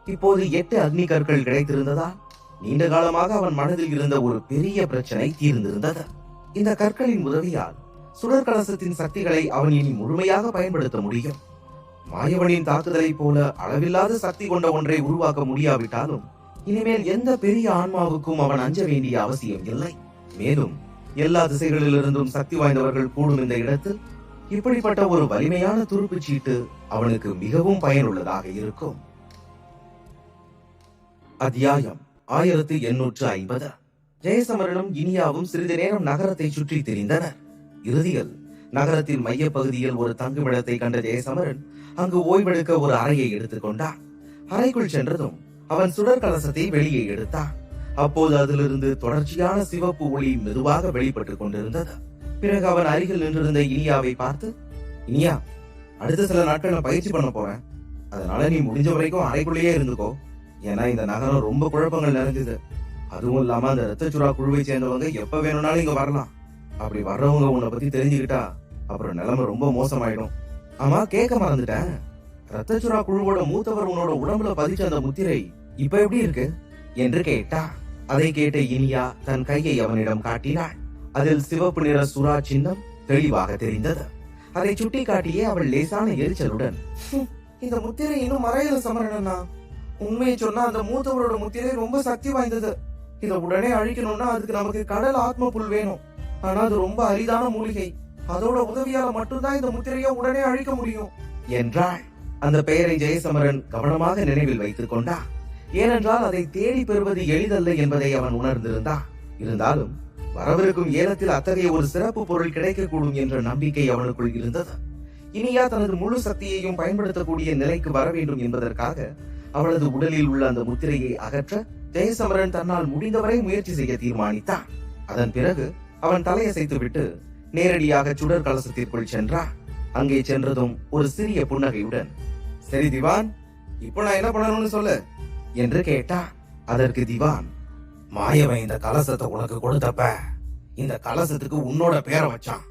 A: இப்போது 8 அக்னி கற்கள் கிடைத்திருந்ததால் நீண்ட காலமாக அவன் மனதில் இருந்த ஒரு பெரிய பிரச்சனை தீர்ந்திருந்தது. இந்த கற்களின் உதவியால் சுடர் கலசத்தின் சக்திகளை அவன் இனி முழுமையாக பயன்படுத்த முடியும். மாயவனின் தாக்குதலை போல அளவில்லாத சக்தி கொண்ட ஒன்றை உருவாக்க முடியாவிட்டாலும் இனிமேல் எந்த பெரிய ஆன்மாவுக்கும் அவன் அஞ்ச வேண்டிய அவசியம் இல்லை. மேலும் எல்லா திசைகளிலிருந்தும் சக்தி வாய்ந்தவர்கள் கூடும் இந்த இடத்தில் இப்படிப்பட்ட ஒரு வலிமையான துருப்புச் சீட்டு அவனுக்கு மிகவும் பயனுள்ளதாக இருக்கும். அத்தியாயம் 1850. ஜெயசமரனும் இனியாவும் சிறிது நேரம் நகரத்தை சுற்றி திரிந்தனர். இறுதியில் நகரத்தின் மைய பகுதியில் ஒரு தங்குமிடத்தை கண்ட ஜெயசமரன் அங்கு ஓய்வெடுக்க ஒரு அறையை எடுத்துக்கொண்டான். அறைக்குள் சென்றதும் அவன் சுடர் கலசத்தை வெளியே எடுத்தான். அப்போது அதிலிருந்து தொடர்ச்சியான சிவப்பு ஒளி மெதுவாக வெளிப்பட்டுக் கொண்டிருந்தது. பிறகு அவன் அருகில் நின்றிருந்த இனியாவை பார்த்து, இனியா, அடுத்த சில நாட்கள் நான் பயிற்சி பண்ண போறேன். அதனால நீ முடிஞ்ச வரைக்கும் அறைக்குள்ளேயே இருந்துக்கோ. ஏன்னா இந்த நகரம் ரொம்ப குழப்பங்கள் நிறைஞ்சது. அதுவும் இல்லாம அந்த ரத்தச்சுறா குழுவை சேர்ந்தவங்க எப்ப வேணும்னாலும் இங்க வரலாம். அப்படி வர்றவங்க உன்னை பத்தி தெரிஞ்சுக்கிட்டா அப்புறம் நிலைமை ரொம்ப மோசமாயிடும். ஆமா, கேட்க மறந்துட்டேன். ரத்தச்சுறா குழுவோட மூத்தவர் உன்னோட உடம்புல பதிச்ச அந்த முத்திரை இப்ப எப்படி இருக்கு என்று கேட்டா. அதை கேட்ட இனியா தன் கையை அவனிடம் காட்டினாள். அதில் சிவப்பு நிற சுறா சின்னம் தெளிவாக தெரிந்தது. அதை சுட்டி காட்டியே அவள் லேசான எரிச்சலுடன், இந்த முத்திரை இன்னும் மறையல சமரனா. உண்மையை சொன்னா அந்த மூத்தவரோட முத்திரை ரொம்ப சக்தி வாய்ந்தது. இதை உடனே அழிக்கணும்னா அதுக்கு நமக்கு கடல் ஆத்ம புல் வேணும். ஆனா அது ரொம்ப அரிதான மூலிகை. அதோட உதவியால மட்டும்தான் இந்த முத்திரையை உடனே அழிக்க முடியும் என்றாள். அந்த பெயரை ஜெயசமரன் கவனமாக நினைவில் வைத்துக் கொண்டான். ஏனென்றால் அதை தேடி பெறுவது எளிதல்ல என்பதை அவன் உணர்ந்திருந்தான். இருந்தாலும் வரவிருக்கும் ஏலத்தில் அத்தகைய ஒரு சிறப்பு பொருள் கிடைக்கக்கூடும் என்ற நம்பிக்கை அவனுக்குள் இருந்தது. இனியா தனது முழு சக்தியையும் பயன்படுத்தக்கூடிய நிலைக்கு வர வேண்டும் என்பதற்காக அவளது உடலில் உள்ள அந்த முத்திரையை அகற்ற ஜெயசமரன் தன்னால் முடிந்தவரை முயற்சி செய்ய தீர்மானித்தான். அதன் பிறகு அவன் தலையசைத்து விட்டு நேரடியாக சுடர் கலசத்திற்குள் சென்றான். அங்கே சென்றதும் ஒரு சிறிய புன்னகையுடன், சரி திவான், இப்போ நான் என்ன பண்ணணும்னு சொல்லு என்று கேட்டா. அதற்கு திவான், மாயவன் இந்த கலசத்தை உனக்கு கொடுத்தப்ப இந்த கலசத்துக்கு உன்னோட பேரை வச்சான்.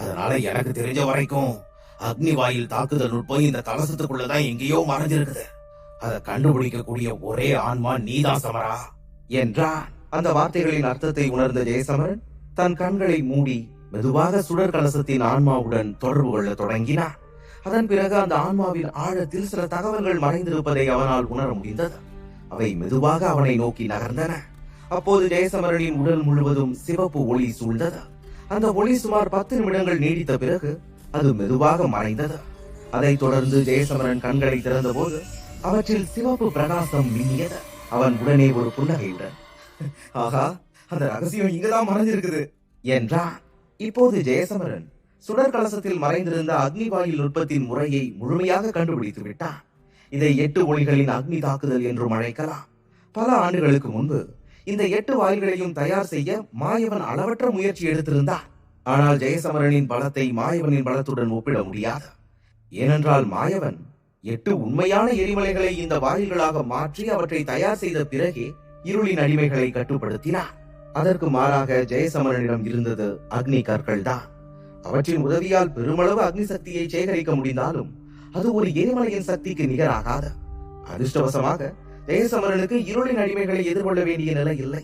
A: அதனால எனக்கு தெரிஞ்ச வரைக்கும் அக்னி வாயில் தாக்குதல் நுட்பம் இந்த கலசத்துக்குள்ளதான் எங்கேயோ மறைஞ்சிருக்குது. அதை கண்டுபிடிக்கக்கூடிய ஒரே ஆன்மா நீதான் சமரா என்றான். அந்த வார்த்தைகளின் அர்த்தத்தை உணர்ந்த ஜெயசமரன் தன் கண்களை மூடி மெதுவாக சுடர் கலசத்தின் ஆன்மாவுடன் தொடர்பு கொள்ள தொடங்கினார். அதன் பிறகு அந்த ஆன்மாவின் ஆழத்தில் சில தகவல்கள் மறைந்திருப்பதை அவனால் உணர முடிந்தது. அவை மெதுவாக அவனை நோக்கி நகர்ந்தன. அப்போது ஜெயசமரனின் உடல் முழுவதும் சிவப்பு ஒளி சூழ்ந்தது. அந்த ஒளி சுமார் 10 நிமிடங்கள் நீடித்த பிறகு அது மெதுவாக மறைந்தது. அதைத் தொடர்ந்து ஜெயசமரன் கண்களை திறந்த போது அவற்றில் சிவப்பு பிரகாசம் மின்னியது. அவன் உடனே ஒரு புன்னகையுடன், ஆகா, அந்த ரகசியம் இங்கதான் மறைஞ்சிருக்குது என்றான். இப்போது ஜெயசமரன் சுடர் கலசத்தில் மறைந்திருந்த அக்னி வாயில் நுட்பத்தின் முறையை முழுமையாக கண்டுபிடித்து விட்டார். இதை 8 ஒளிகளின் அக்னி தாக்குதல் என்றும் அழைக்கலாம். பல ஆண்டுகளுக்கு முன்பு இந்த 8 வாயில்களையும் தயார் செய்ய மாயவன் அளவற்ற முயற்சி எடுத்திருந்தார். ஆனால் ஜெயசமரனின் பலத்தை மாயவனின் பலத்துடன் ஒப்பிட முடியாது. ஏனென்றால் மாயவன் 8 உண்மையான எரிமலைகளை இந்த வாயில்களாக மாற்றி அவற்றை தயார் செய்த பிறகே இருளின் அடிமைகளை கட்டுப்படுத்தினார். அதற்கு மாறாக ஜெயசமரனிடம் இருந்தது அக்னி கற்கள் தான். அவற்றின் உதவியால் பெருமளவு அக்னி சக்தியை சேகரிக்க முடிந்தாலும் அது ஒரு எரிமலையின் சக்திக்கு நிகராகாது. அதிர்ஷ்டவசமாக ஜெயசமரனுக்கு இருளின் அடிமைகளை எதிர்கொள்ள வேண்டிய நிலை இல்லை.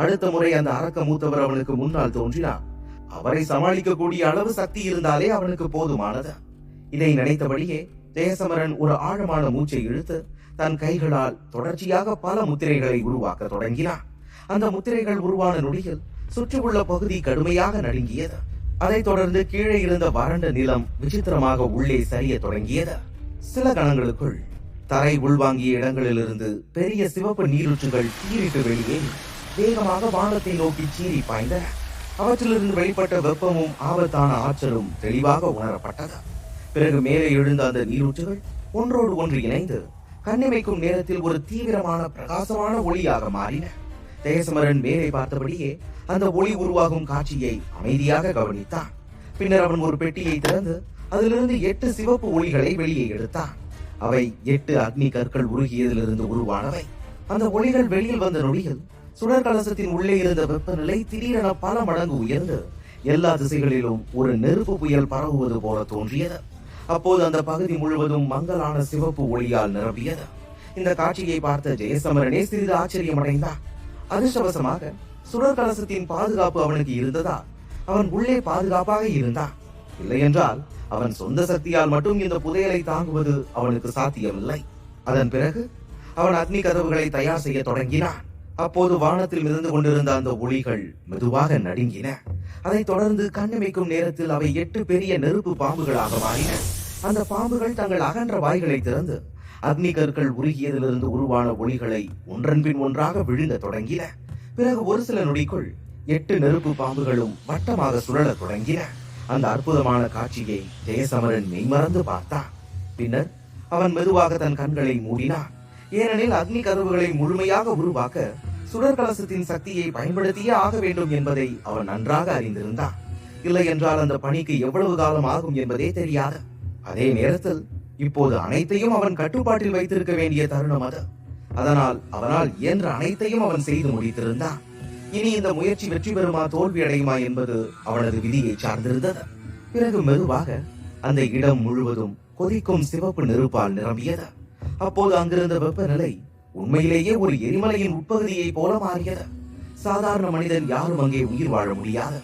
A: அடுத்த முறை அந்த அரக்க மூத்தவர் அவனுக்கு முன்னால் தோன்றினார். அவரை சமாளிக்கக்கூடிய அளவு சக்தி இருந்தாலே அவனுக்கு போதுமானது. இதை நினைத்தபடியே ஜெயசமரன் ஒரு ஆழமான மூச்சை இழுத்து தன் கைகளால் தொடர்ச்சியாக பல முத்திரைகளை உருவாக்க தொடங்கினார். அந்த முத்திரைகள் உருவான நொடியில் சுற்றியுள்ள பகுதி கடுமையாக நடுங்கியது. அதைத் தொடர்ந்து கீழே இருந்த வறண்ட நிலம் விசித்திரமாக உள்ளே சரிய தொடங்கியது. சில கணங்களுக்குள் தரை உள்வாங்கிய இடங்களிலிருந்து பெரிய சிவப்பு நீரூற்றுகள் தீரிட்டு வெளியேறி வேகமாக வானத்தை நோக்கி சீறி பாய்ந்தன. அவற்றிலிருந்து வெளிப்பட்ட வெப்பமும் ஆபத்தான ஆற்றலும் தெளிவாக உணரப்பட்டது. பிறகு மேலே எழுந்த அந்த நீரூற்றுகள் ஒன்றோடு ஒன்று இணைந்து கண்ணிமைக்கும் நேரத்தில் ஒரு தீவிரமான பிரகாசமான ஒளியாக மாறின. ஜெயசமரன் மேலே பார்த்தபடியே அந்த ஒளி உருவாகும் காட்சியை அமைதியாக கவனித்தான். பின்னர் அவன் ஒரு பெட்டியை திறந்து அதிலிருந்து 8 சிவப்பு ஒளிகளை வெளியே எடுத்தான். அவை 8 அக்னி கற்கள் உருகியதிலிருந்து உருவானவை. அந்த ஒளிகள் வெளியில் வந்த நொடியில் சுடர் கலசத்தின் உள்ளே இருந்த வெப்பநிலை திடீரென பல மடங்கு உயர்ந்து எல்லா திசைகளிலும் ஒரு நெருப்பு புயல் பரவுவது போல தோன்றியது. அப்போது அந்த பகுதி முழுவதும் மங்கலான சிவப்பு ஒளியால் நிரம்பியது. இந்த காட்சியை பார்த்த ஜெயசமரனே சிறிது ஆச்சரியமடைந்தார். அதிர்ஷ்டவசமாக சுடர் கலசத்தின் பாதுகாப்பு அவனுக்கு இருந்ததா அவன் உள்ளே பாதுகாப்பாக இருந்தான். இல்லை என்றால் அவன் சொந்த சக்தியால் மட்டும் இந்த புதையலை தாங்குவது அவனுக்கு சாத்தியமில்லை. அதன் பிறகு அவன் அக்னி கதவுகளை தயார் செய்ய தொடங்கினான். அப்போது வானத்தில் மிதந்து கொண்டிருந்த அந்த ஒளிகள் மெதுவாக நடுங்கின. அதைத் தொடர்ந்து கண்ணிமைக்கும் நேரத்தில் அவை 8 பெரிய நெருப்பு பாம்புகளாக மாறின. அந்த பாம்புகள் தங்கள் அகன்ற வாய்களை திறந்து அக்னி கற்கள் உருகியதிலிருந்து உருவான ஒளிகளை ஒன்றன் பின் ஒன்றாக விழுங்க தொடங்கின. பிறகு ஒரு சில நொடிக்குள் 8 நெருப்பு பாம்புகளும் வட்டமாக சுழல தொடங்கின. அந்த அற்புதமான காட்சியை ஜெயசமரன் மெய்மறந்து பார்த்தான். பின்னர் அவன் மெதுவாக தன் கண்களை மூடினான். ஏனெனில் அக்னி கதவுகளை முழுமையாக உருவாக்க சுடர் கலசத்தின் சக்தியை பயன்படுத்தியே ஆக வேண்டும் என்பதை அவன் நன்றாக அறிந்திருந்தான். இல்லை என்றால் அந்த பணிக்கு எவ்வளவு காலம் ஆகும் என்பதே தெரியாது. அதே நேரத்தில் இப்போது அனைத்தையும் அவன் கட்டுப்பாட்டில் வைத்திருக்க வேண்டிய தருணம் அது. அதனால் அவனால் இயன்ற அனைத்தையும் அவன் செய்து முடித்திருந்தான். இனி இந்த முயற்சி வெற்றி பெறுமா தோல்வி அடையுமா என்பது அவனது விதியை சார்ந்திருந்தது. பிறகு மெதுவாக அந்த இடம் முழுவதும் கொதிக்கும் சிவப்பு நெருப்பால் நிரம்பியது. அப்போது அங்கிருந்த வெப்பநிலை உண்மையிலேயே ஒரு எரிமலையின் உட்பகுதியை போல மாறியது. சாதாரண மனிதன் யாரும் அங்கே உயிர் வாழ முடியாது.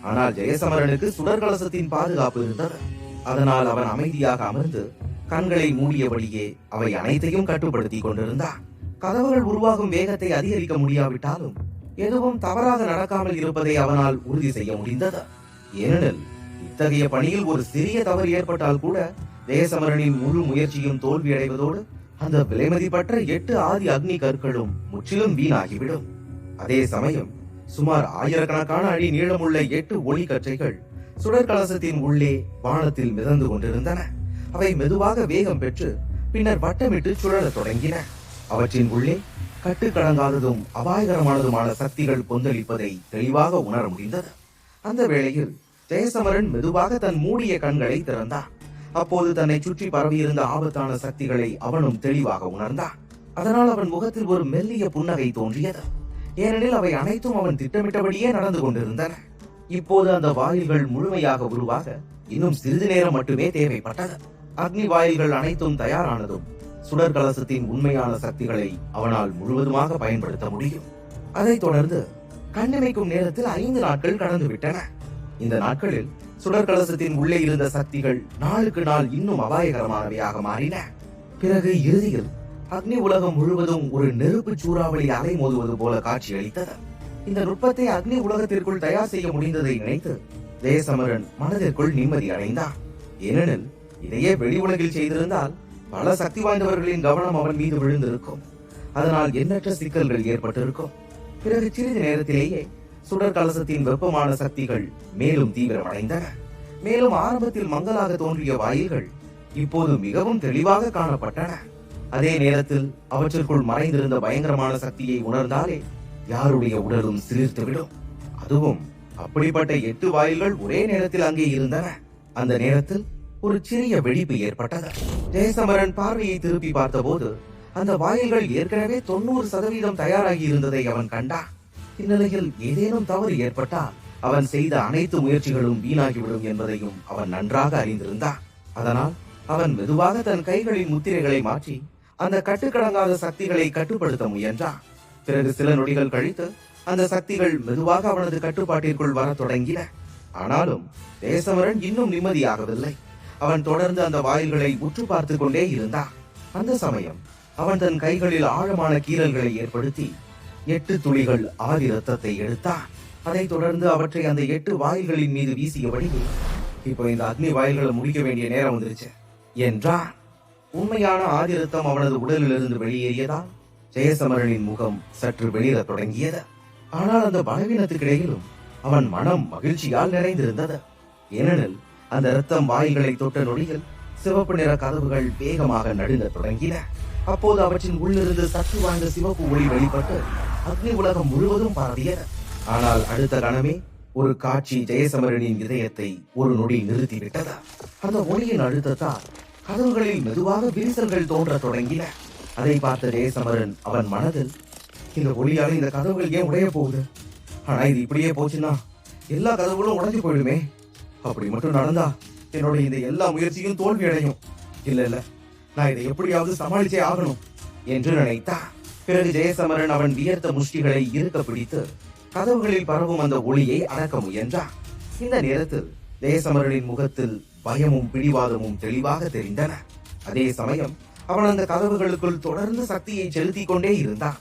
A: ஆனால் ஜெயசமரனுக்கு சுடர் கலசத்தின் பாதுகாப்பு இருந்தது. அதனால் அவன் அமைதியாக அமர்ந்து கண்களை மூடியபடியே அவை அனைத்தையும் கட்டுப்படுத்தி கொண்டிருந்தான். கதவுகள் உருவாகும் வேகத்தை அதிகரிக்க முடியாவிட்டாலும் எதுவும் தவறாக நடக்காமல் இருப்பதை அவனால் உறுதி செய்ய முடிந்தது. ஏனெனில் இத்தகைய பணியில் ஒரு சிறிய தவறு ஏற்பட்டால் கூட ஜெயசமரனின் முழு முயற்சியும் தோல்வியடைவதோடு அந்த விலைமதிப்பற்ற 8 ஆதி அக்னி கற்களும் முற்றிலும் வீணாகிவிடும். அதே சமயம் சுமார் ஆயிரக்கணக்கான அடி நீளமுள்ள 8 ஒளி கற்றைகள் சுடர் கலசத்தின் உள்ளே வானத்தில் மிதந்து கொண்டிருந்தன. அவை மெதுவாக வேகம் பெற்று பின்னர் வட்டமிட்டு சுழல தொடங்கின. அவற்றின் உள்ளே கட்டுக்கடங்காததும் அபாயகரமானதுமான சக்திகள் கொந்தளிப்பதை தெளிவாக உணர முடிந்தது. அந்த வேளையில் ஜெயசமரன் மெதுவாக தன் மூடிய கண்களை திறந்தான். அப்போது தன்னை சுற்றி பரவியிருந்த ஆபத்தான சக்திகளை அவனும் தெளிவாக உணர்ந்தான். அதனால் அவன் முகத்தில் ஒரு மெல்லிய புன்னகை தோன்றியது. ஏனெனில் அவை அனைத்தும் அவன் திட்டமிட்டபடியே நடந்து கொண்டிருந்தன. இப்போது அந்த வாயில்கள் முழுமையாக உருவாக இன்னும் சிறிது நேரம் மட்டுமே தேவைப்பட்டது. அக்னி வாயில்கள் அனைத்தும் தயாரானதும் சுடர் கலசத்தின் உண்மையான சக்திகளை அவனால் முழுவதுமாக பயன்படுத்த முடியும். அதைத் தொடர்ந்து கண்ணிமைக்கும் நேரத்தில் 5 நாட்கள் கடந்து விட்டன. இந்த நாட்களில் சுடர் கலசத்தின் உள்ளே இருந்த சக்திகள் நாளுக்கு நாள் இன்னும் அபாயகரமானவையாக மாறின. பிறகு இறுதியில் அக்னி உலகம் முழுவதும் ஒரு நெருப்பு சூறாவளி அலை மோதுவது போல காட்சியளித்தது. இந்த நுட்பத்தை அக்னி உலகத்திற்குள் தயார் செய்ய முடிந்ததை நினைத்து ஜெயசமரன் மனதிற்குள் நிம்மதி அடைந்தான். ஏனெனில் இதையே வெளி உலகில் செய்திருந்தால் பல சக்தி வாய்ந்தவர்களின் கவனம் அவன் மீது விழுந்திருக்கும். அதனால் எண்ணற்ற சிக்கல்கள் ஏற்பட்டிருக்கும். பிறகு சிறிது நேரத்திலேயே சுடர் கலசத்தின் வெப்பமான சக்திகள் மேலும் தீவிரமடைந்தன. மேலும் ஆரம்பத்தில் மங்கலாக தோன்றிய வாயில்கள் இப்போது மிகவும் தெளிவாக காணப்பட்டன. அதே நேரத்தில் அவற்றிற்குள் மறைந்திருந்த பயங்கரமான சக்தியை உணர்ந்தாலே யாருடைய உடலும் சிலிர்த்துவிடும். அதுவும் அப்படிப்பட்ட 8 வாயில்கள் ஒரே நேரத்தில் அங்கே இருந்தன. அந்த நேரத்தில் ஒரு சிறிய வெடிப்பு ஏற்பட்டது. ஜெயசமரன் பார்வையை திருப்பி பார்த்தபோது அந்த வாயில்கள் ஏற்கனவே 90% தயாராகி இருந்ததை அவன் கண்டான். இந்நிலையில் ஏதேனும் தவறு ஏற்பட்டால் அவன் செய்த அனைத்து முயற்சிகளும் வீணாகிவிடும் என்பதையும் அவன் நன்றாக அறிந்திருந்தான். அதனால் அவன் மெதுவாக தன் கைகளின் முத்திரைகளை மாற்றி அந்த கட்டுக்கடங்காத சக்திகளை கட்டுப்படுத்த முயன்றான். பிறகு சில நொடிகள் கழித்து அந்த சக்திகள் மெதுவாக அவனது கட்டுப்பாட்டிற்குள் வர தொடங்கின. ஆனாலும் ஜெயசமரன் இன்னும் நிம்மதியாகவில்லை. அவன் தொடர்ந்து அந்த வாயில்களை உற்று பார்த்து கொண்டே இருந்தான். அந்த சமயம் அவன் தன் கைகளில் ஆழமான கீறல்களை ஏற்படுத்தி 8 துளிகள் ஆதி ரத்தத்தை எடுத்தான். அதைத் தொடர்ந்து அவற்றை அந்த 8 வாயில்களின் மீது வீசியபடி, இப்போ இந்த அக்னி வாயில்களை முடிக்க வேண்டிய நேரம் வந்துருச்சு என்றான். உண்மையான ஆதி ரத்தம் அவனது உடலிலிருந்து வெளியேறியதால் ஜெயசமரனின் முகம் சற்று வெளியிட தொடங்கியது. ஆனால் அந்த பலவீனத்துக்கிடையிலும் அவன் மனம் மகிழ்ச்சியால் நிறைந்திருந்தது. ஏனெனில் அந்த ரத்தம் வாயில்களை தொட்ட நொடியில் சிவப்பு நிற கதவுகள் வேகமாக நடுங்க தொடங்கின. அப்போது அவற்றின் உள்ளிருந்து சக்தி வாய்ந்த சிவப்பு ஒளி வெளிப்பட்டு அக்னி உலகம் முழுவதும் பரவியது. ஆனால் அடுத்த கணமே ஒரு காட்சி ஜெயசமரனின் இதயத்தை ஒரு நொடி நிறுத்திவிட்டது. அந்த ஒளியின் அழுத்தத்தால் கதவுகளில் மெதுவாக விரிசல்கள் தோன்ற தொடங்கின. அதை பார்த்த ஜெயசமரன் அவன் மனதில், இந்த ஒளியால இந்த கதவுகள் ஏன் உடைய போகுது? ஆனா இது இப்படியே போச்சுன்னா எல்லா கதவுகளும் உடைஞ்சு போயிடுமே. அப்படி மட்டும் நடந்தா என்னோட இந்த எல்லா முயற்சியும் தோல்வி அடையும். இல்ல நான் இதை எப்படியாவது சமாளிச்சே ஆகணும் என்று நினைத்தான். பிறகு ஜெயசமரன் அவன் வியர்த்த முஷ்டிகளை இருக்க பிடித்து கதவுகளில் பரவும் அந்த ஒளியை அடக்க முயன்றான். இந்த நேரத்தில் ஜெயசமரனின் முகத்தில் பயமும் பிடிவாதமும் தெளிவாக தெரிந்தன. அதே சமயம் அவன் அந்த கதவுகளுக்குள் தொடர்ந்து சக்தியை செலுத்திக் கொண்டே இருந்தான்.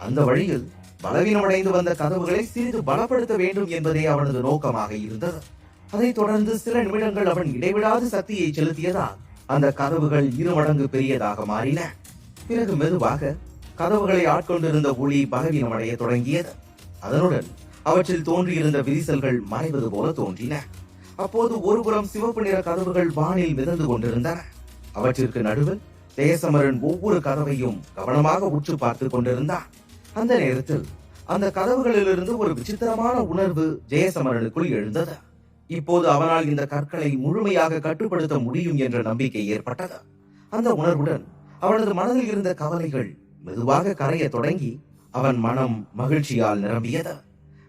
A: அந்த வழியில் பலவீனமடைந்து வந்த கதவுகளை சிறிது பலப்படுத்த வேண்டும் என்பதே அவனது நோக்கமாக இருந்தது. அதைத் தொடர்ந்து சில நிமிடங்கள் அவன் இடைவிடாது சக்தியை செலுத்தியதால் அந்த கதவுகள் 2 மடங்கு பெரியதாக மாறின. பிறகு மெதுவாக கதவுகளை ஆட்கொண்டிருந்த ஒளி பலவீனமடைய தொடங்கியது. அதனுடன் அவற்றில் தோன்றியிருந்த விரிசல்கள் மறைவது போல தோன்றின. அப்போது ஒருபுறம் சிவப்பு நிற கதவுகள் வானில் மிதந்து கொண்டிருந்தன. அவற்றிற்கு நடுவில் ஜெயசமரன் ஒவ்வொரு கதவையும் கவனமாக உற்று பார்த்து கொண்டிருந்தான். அந்த நேரத்தில் அந்த கதவுகளிலிருந்து ஒரு விசித்திரமான உணர்வு ஜெயசமரனுக்குள் எழுந்தது. இப்போது அவனால் இந்த கற்களை முழுமையாக கட்டுப்படுத்த முடியும் என்ற நம்பிக்கை ஏற்பட்டது. அந்த உணர்வுடன் அவனது மனதில் இருந்த கவலைகள் மெதுவாக கரைய தொடங்கி அவன் மனம் மகிழ்ச்சியால் நிரம்பியது.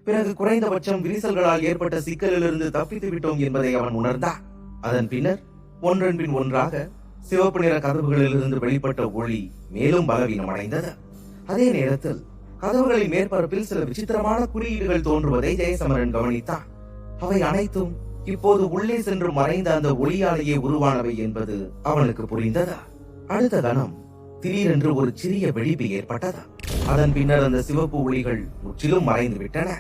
A: பிறகு குறைந்தபட்சம் விரிசல்களால் ஏற்பட்ட சிக்கலிலிருந்து தப்பித்து விட்டோம் என்பதை அவன் உணர்ந்தான். அதன் பின்னர் ஒன்றன் பின் ஒன்றாக சிவப்பு நிற கதவுகளிலிருந்து வெளிப்பட்ட ஒளி மேலும் பலவீனம் அடைந்தது. அதே நேரத்தில் கதவுகளின் மேற்பரப்பில் சில விசித்திரமான குறியீடுகள் தோன்றுவதை ஜெயசமரன் கவனித்தான். அவை அனைத்தும் இப்போது உள்ளே சென்று மறைந்த அந்த ஒளியாலேயே உருவானவை என்பது அவனுக்கு புரிந்தது. அடுத்த கணம் திடீரென்று ஒரு சிறிய வெடிப்பு ஏற்பட்டது. அதன் பின்னர் அந்த சிவப்பு ஒளிகள் முற்றிலும் மறைந்து விட்டன.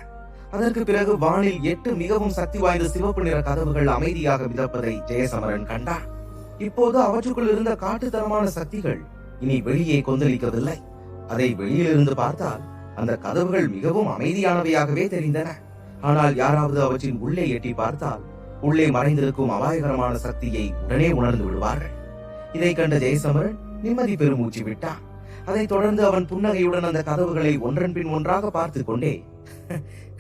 A: அதற்கு பிறகு வானில் 8 மிகவும் சக்தி வாய்ந்த சிவப்பு நிற கதவுகள் அமைதியாக மிதப்பதை ஜெயசமரன் கண்டான். இப்போது அவற்றுக்குள் இருந்த காட்டுத்தனமான சக்திகள் இனி வெளியே கொந்தளிக்கவில்லை. அதை வெளியிலிருந்து பார்த்தால் அந்த கதவுகள் மிகவும் அமைதியானவையாகவே தெரிந்தன. ஆனால் யாராவது அவற்றின் உள்ளே எட்டி பார்த்தால் உள்ளே மறைந்திருக்கும் அபாயகரமான சக்தியை உடனே உணர்ந்து விடுவார்கள். இதை கண்ட ஜெயசமரன் நிம்மதி பெருமூச்சு விட்டான். அதைத் தொடர்ந்து அவன் புன்னகையுடன் அந்த கதவுகளை ஒன்றன் பின் ஒன்றாக பார்த்து கொண்டே,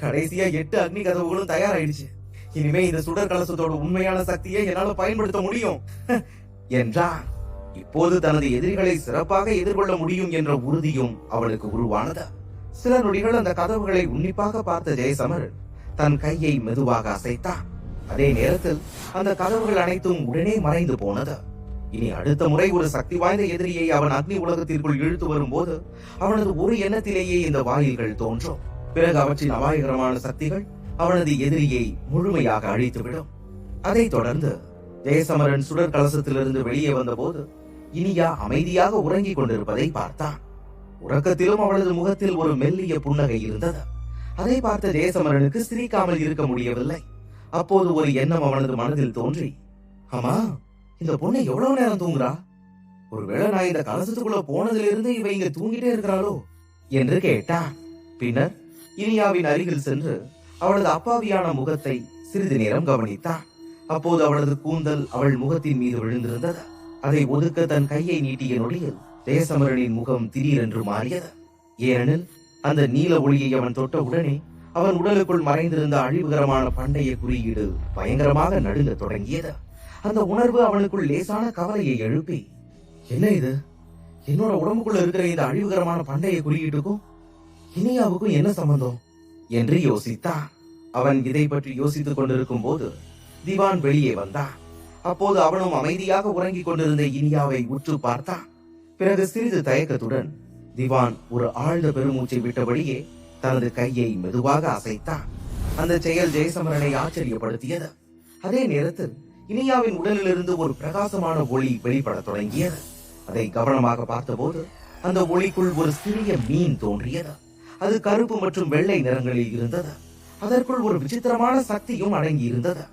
A: கடைசியா 8 அக்னி கதவுகளும் தயாராயிடுச்சு. இனிமே இந்த சுடர் கலசத்தோட உண்மையான சக்தியை என்னால பயன்படுத்த முடியும் என்றான். இப்போது தனது எதிரிகளை சிறப்பாக எதிர்கொள்ள முடியும் என்ற உறுதியும் அவனுக்கு உருவானது. சில நொடிகள் அந்த கதவுகளை உன்னிப்பாக பார்த்த ஜெயசமரன் தன் கையை மெதுவாக அசைத்தான். அதே நேரத்தில் அந்த கதவுகள் அனைத்தும் உடனே மறைந்து போனது. இனி அடுத்த முறை ஒரு சக்தி வாய்ந்த எதிரியை அவன் அக்னி உலகத்திற்குள் இழுத்து வரும்போது அவனது ஒரு எண்ணத்திலேயே இந்த வாயில்கள் தோன்றும். பிறகு அவற்றின் அபாயகரமான சக்திகள் அவனது எதிரியை முழுமையாக அழித்துவிடும். அதைத் தொடர்ந்து ஜெயசமரன் சுடர் கலசத்திலிருந்து வெளியே வந்தபோது இனியா அமைதியாக உறங்கிக் கொண்டிருப்பதை பார்த்தான். உறக்கத்திலும் அவளது முகத்தில் ஒரு மெல்லிய புன்னகை இருந்தது. அதை பார்த்த ஜெயசமரனுக்கு சிரிக்காமல் இருக்க முடியவில்லை. அப்போது ஒரு எண்ணம் அவனது மனதில் தோன்றி, ஆமா, இந்த பொண்ணு எவ்வளவு நேரம் தூங்குறா? ஒருவேளை நான் இந்த கலசத்துக்குள்ள போனதிலிருந்து இவ இங்க தூங்கிட்டே இருக்கிறாளோ என்று கேட்டான். பின்னர் இனியாவின் அருகில் சென்று அவளது அப்பாவியான முகத்தை சிறிது நேரம் கவனித்தான். அப்போது அவளது கூந்தல் அவள் முகத்தின் மீது விழுந்திருந்தது. அதை ஒதுக்க தன் கையை நீட்டிய நொடியில் ஜெயசமரனின் முகம் திடீரென்று மாறியது. ஏனெனில் அந்த நீல ஒளியை அவன் தொட்ட உடனே அவன் உடலுக்குள் மறைந்திருந்த அழிவுகரமான பண்டைய குறியீடு பயங்கரமாக நடுங்கத் தொடங்கியது. அந்த உணர்வு அவனுக்குள் லேசான கவலையை எழுப்பி, என்ன இது? என்னோட உடம்புக்குள்ள இருக்கிற இந்த அழிவுகரமான பண்டைய குறியீட்டுக்கும் இனியாவுக்கும் என்ன சம்பந்தம் என்று யோசித்தான். அவன் இதை பற்றி யோசித்துக் கொண்டிருக்கும் போது திவான் வெளியே வந்தான். அப்போது அவனும் அமைதியாக உறங்கிக் கொண்டிருந்த இனியாவை உற்று பார்த்தான். பிறகு சிறிது தயக்கத்துடன் திவான் ஒரு ஆழ்ந்த பெருமூச்சை விட்டபடியே தனது கையை மெதுவாக அசைத்தான். அந்த செயல் ஜெயசமரனை ஆச்சரியப்படுத்தியது. அதே நேரத்தில் இனியாவின் உடலிலிருந்து ஒரு பிரகாசமான ஒளி வெளிப்படத் தொடங்கியது. அதை கவனமாக பார்த்தபோது அந்த ஒளிக்குள் ஒரு சிறிய மீன் தோன்றியது. அது கருப்பு மற்றும் வெள்ளை நிறங்களில் இருந்தது. அதற்குள் ஒரு விசித்திரமான சக்தியும் அடங்கி இருந்தது.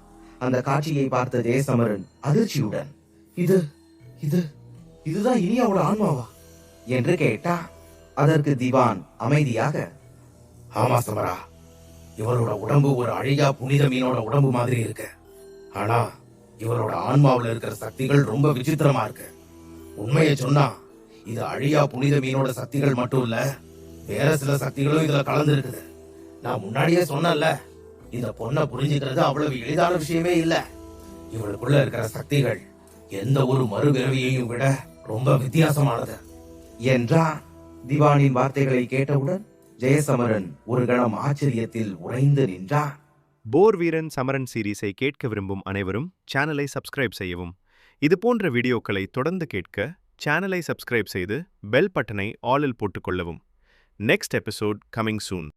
A: அந்த காட்சியை பார்த்த ஜெயசமரன் அதிர்ச்சியுடன், இது இது இதுதான் இனியாவோட ஆன்மாவா என்று கேட்டான். அதற்கு திவான் அமைதியாக, ஆமா சமரா, இவரோட உடம்பு ஒரு அழியா புனித மீனோட உடம்பு மாதிரி இருக்கு. ஆனா இவரோட ஆன்மாவில் இருக்கிற சக்திகள் ரொம்ப விசித்திரமா இருக்கு. உண்மையை சொன்னா இது அழியா புனித மீனோட சக்திகள் மட்டும் இல்ல, வேற சில சக்திகளும் இதுல கலந்து இருக்குது. நான் முன்னாடியே சொன்னேன்ல, இந்த பொண்ணை புரிஞ்சுக்கிறது அவ்வளவு எளிதான விஷயமே இல்ல. இவளுக்குள்ள இருக்கிற சக்திகள் எந்த ஒரு மறுபிறவியையும் விட ரொம்ப வித்தியாசமானது என்றான். திவானின் வார்த்தைகளை கேட்டவுடன் ஜெயசமரன் ஒரு கணம் ஆச்சரியத்தில் உறைந்து நின்றான்.
C: போர் வீரன் சமரன் சீரீஸை கேட்க விரும்பும் அனைவரும் சேனலை சப்ஸ்கிரைப் செய்யவும். இது போன்ற வீடியோக்களை தொடர்ந்து கேட்க சேனலை சப்ஸ்கிரைப் செய்து பெல் பட்டனை ஆலில் போட்டுக்கொள்ளவும். நெக்ஸ்ட் எபிசோட் கமிங் சூன்.